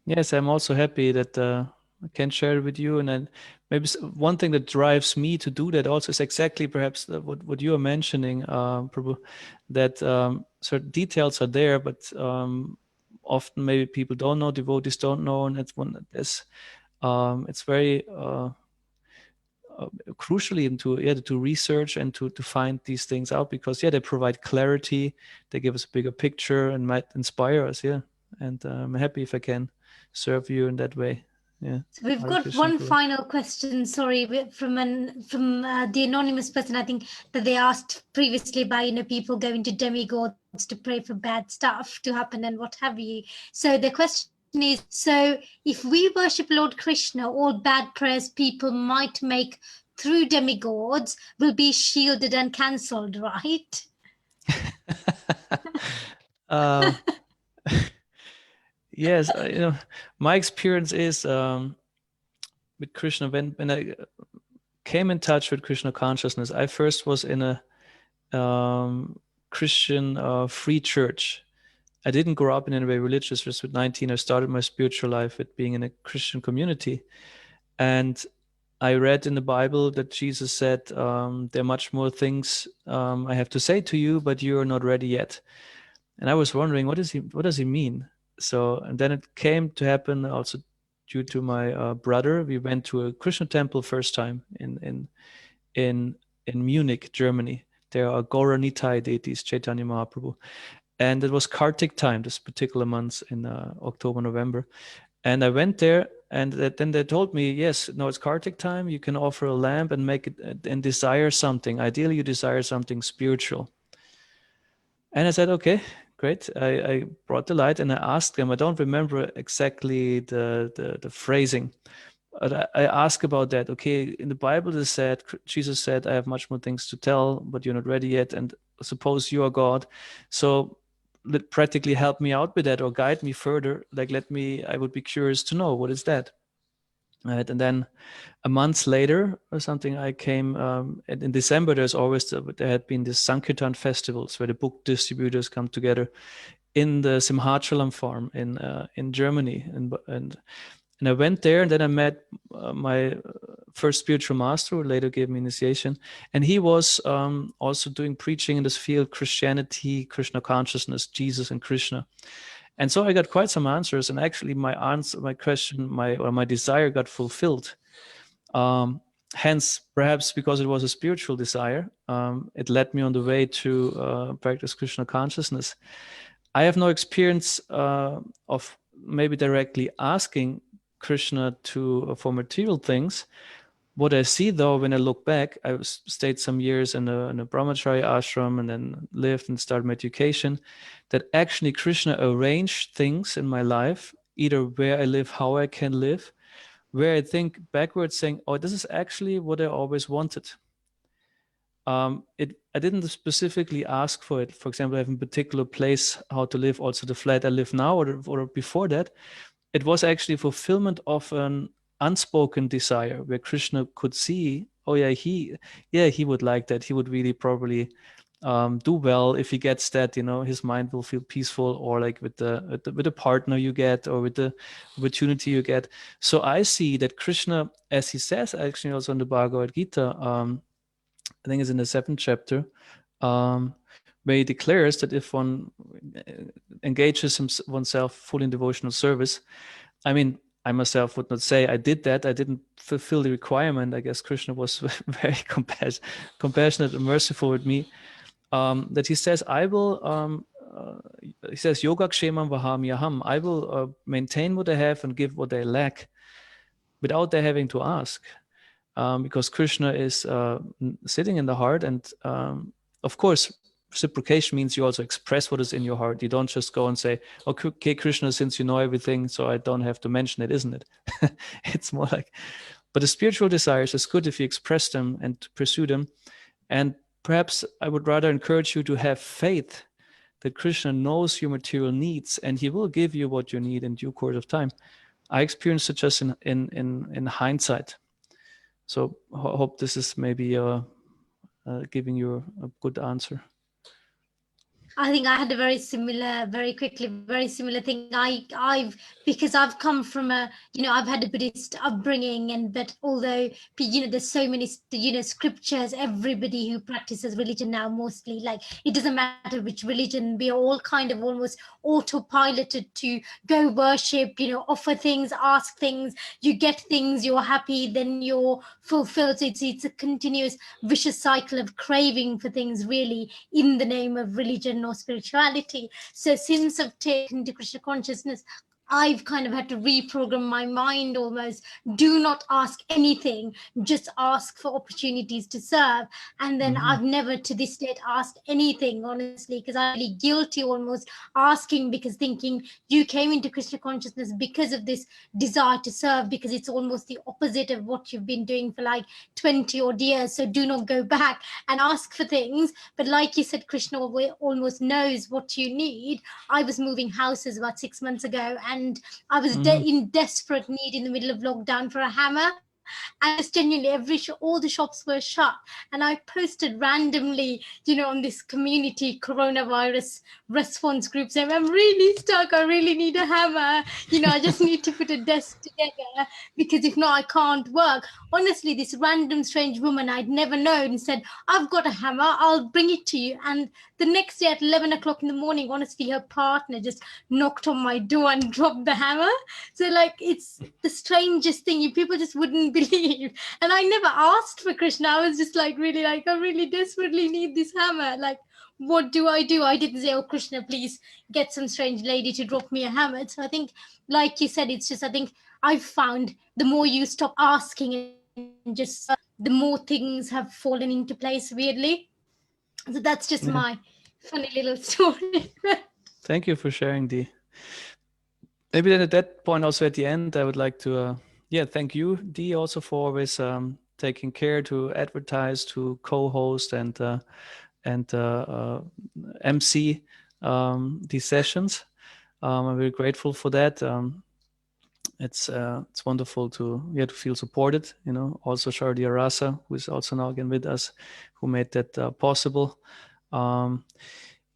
Yes, I'm also happy that I can share it with you. And then maybe one thing that drives me to do that also is exactly perhaps what you are mentioning, Prabhu, that certain details are there, but often maybe people don't know, devotees don't know, and that's one that's it's very crucially to research and to find these things out, because they provide clarity, they give us a bigger picture and might inspire us. And I'm happy if I can serve you in that way. Yeah. So we've got one final question, sorry, from the anonymous person. I think that they asked previously by people going to demigods to pray for bad stuff to happen and what have you. So the question is, so if we worship Lord Krishna, all bad prayers people might make through demigods will be shielded and cancelled, right? Yes, my experience is with Krishna, when I came in touch with Krishna consciousness, I first was in a Christian free church. I didn't grow up in any way religious. Just with 19, I started my spiritual life with being in a Christian community. And I read in the Bible that Jesus said, there are much more things I have to say to you, but you are not ready yet. And I was wondering, what does he mean? So, and then it came to happen also due to my brother. We went to a Krishna temple first time in Munich, Germany. There are Gaura Nitai deities, Chaitanya Mahaprabhu. And it was Kartik time, this particular month in October, November. And I went there, and then they told me, yes, no, it's Kartik time. You can offer a lamp and make it and desire something. Ideally, you desire something spiritual. And I said, okay, great. I brought the light and I asked them. I don't remember exactly the phrasing, but I asked about that. Okay, in the Bible, Jesus said, I have much more things to tell, but you're not ready yet. And suppose you are God. So practically help me out with that or guide me further. Like, I would be curious to know, what is that? Right. And then a month later or something, I came in December. There had been these Sankirtan festivals where the book distributors come together in the Simhachalam farm in Germany. And I went there, and then I met my first spiritual master, who later gave me initiation. And he was also doing preaching in this field, Christianity, Krishna consciousness, Jesus and Krishna. And so I got quite some answers, and actually my desire got fulfilled. Hence, perhaps because it was a spiritual desire, it led me on the way to practice Krishna consciousness. I have no experience of maybe directly asking Krishna for material things, What I see though, when I look back, stayed some years in a brahmachari ashram and then lived and started my education, that actually Krishna arranged things in my life, either where I live, how I can live, where I think backwards saying, oh, this is actually what I always wanted. I didn't specifically ask for it. For example, I have a particular place, how to live, also the flat I live now or before that. It was actually fulfillment of an unspoken desire where Krishna could see, oh yeah, he would like that. He would really probably do well if he gets that. His mind will feel peaceful, or like with the partner you get, or with the opportunity you get. So I see that Krishna, as he says actually also in the Bhagavad Gita, I think it's in the 7th chapter, where he declares that if one engages oneself fully in devotional service, I mean, I myself would not say I did that. I didn't fulfill the requirement. I guess Krishna was very compassionate and merciful with me. That he says, I will, he says, Yogakshemam Vahamyaham, I will maintain what I have and give what I lack without their having to ask. Because Krishna is sitting in the heart, and of course, reciprocation means you also express what is in your heart. You don't just go and say, okay, Krishna, since you know everything, so I don't have to mention it, isn't it? It's more like, but the spiritual desires is good if you express them and pursue them. And perhaps I would rather encourage you to have faith that Krishna knows your material needs, and he will give you what you need in due course of time. I experienced it just in hindsight. So hope this is maybe giving you a good answer. I think I had a very similar thing. Because I've come from I've had a Buddhist upbringing, but although, there's so many, scriptures, everybody who practices religion now, mostly, like, it doesn't matter which religion, we are all kind of almost autopiloted to go worship, offer things, ask things, you get things, you're happy, then you're fulfilled. So it's a continuous vicious cycle of craving for things, really, in the name of religion or spirituality. So since I've taken to Krishna consciousness, I've kind of had to reprogram my mind almost. Do not ask anything, just ask for opportunities to serve. And then I've never to this date asked anything, honestly, because I'm really guilty almost asking, because thinking you came into Krishna consciousness because of this desire to serve, because it's almost the opposite of what you've been doing for like 20 odd years. So do not go back and ask for things. But like you said, Krishna almost knows what you need. I was moving houses about 6 months ago, and I was in desperate need in the middle of lockdown for a hammer. And just genuinely, all the shops were shut. And I posted randomly, on this community coronavirus response group saying, I'm really stuck. I really need a hammer. I just need to put a desk together, because if not, I can't work. Honestly, this random strange woman I'd never known said, I've got a hammer. I'll bring it to you. And the next day at 11 o'clock in the morning, honestly, her partner just knocked on my door and dropped the hammer. So, like, it's the strangest thing. People just wouldn't believe. And I never asked for Krishna. I was just like, really, like, I really desperately need this hammer. Like, what do? I didn't say, oh, Krishna, please get some strange lady to drop me a hammer. So I think, like you said, it's just, I think I've found the more you stop asking and just the more things have fallen into place, weirdly. So that's just my funny little story. Thank you for sharing, Dee. Maybe then at that point, also at the end, I would like to thank you, Dee, also for always taking care to advertise, to co-host and MC these sessions. I'm very grateful for that. It's wonderful to feel supported. Also Shardia Rasa, who is also now again with us, who made that possible.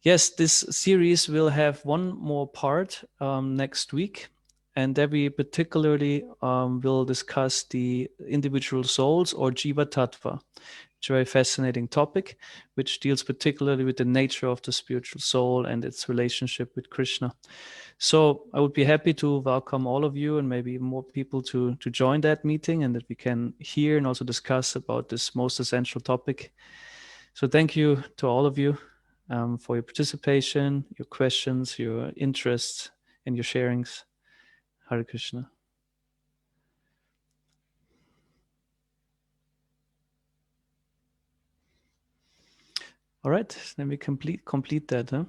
Yes, this series will have one more part next week, and there we particularly will discuss the individual souls, or Jiva Tattva, which is a very fascinating topic, which deals particularly with the nature of the spiritual soul and its relationship with Krishna. So I would be happy to welcome all of you and maybe even more people to join that meeting, and that we can hear and also discuss about this most essential topic. So thank you to all of you for your participation, your questions, your interests, and your sharings. Hare Krishna. All right, then we complete that. Huh?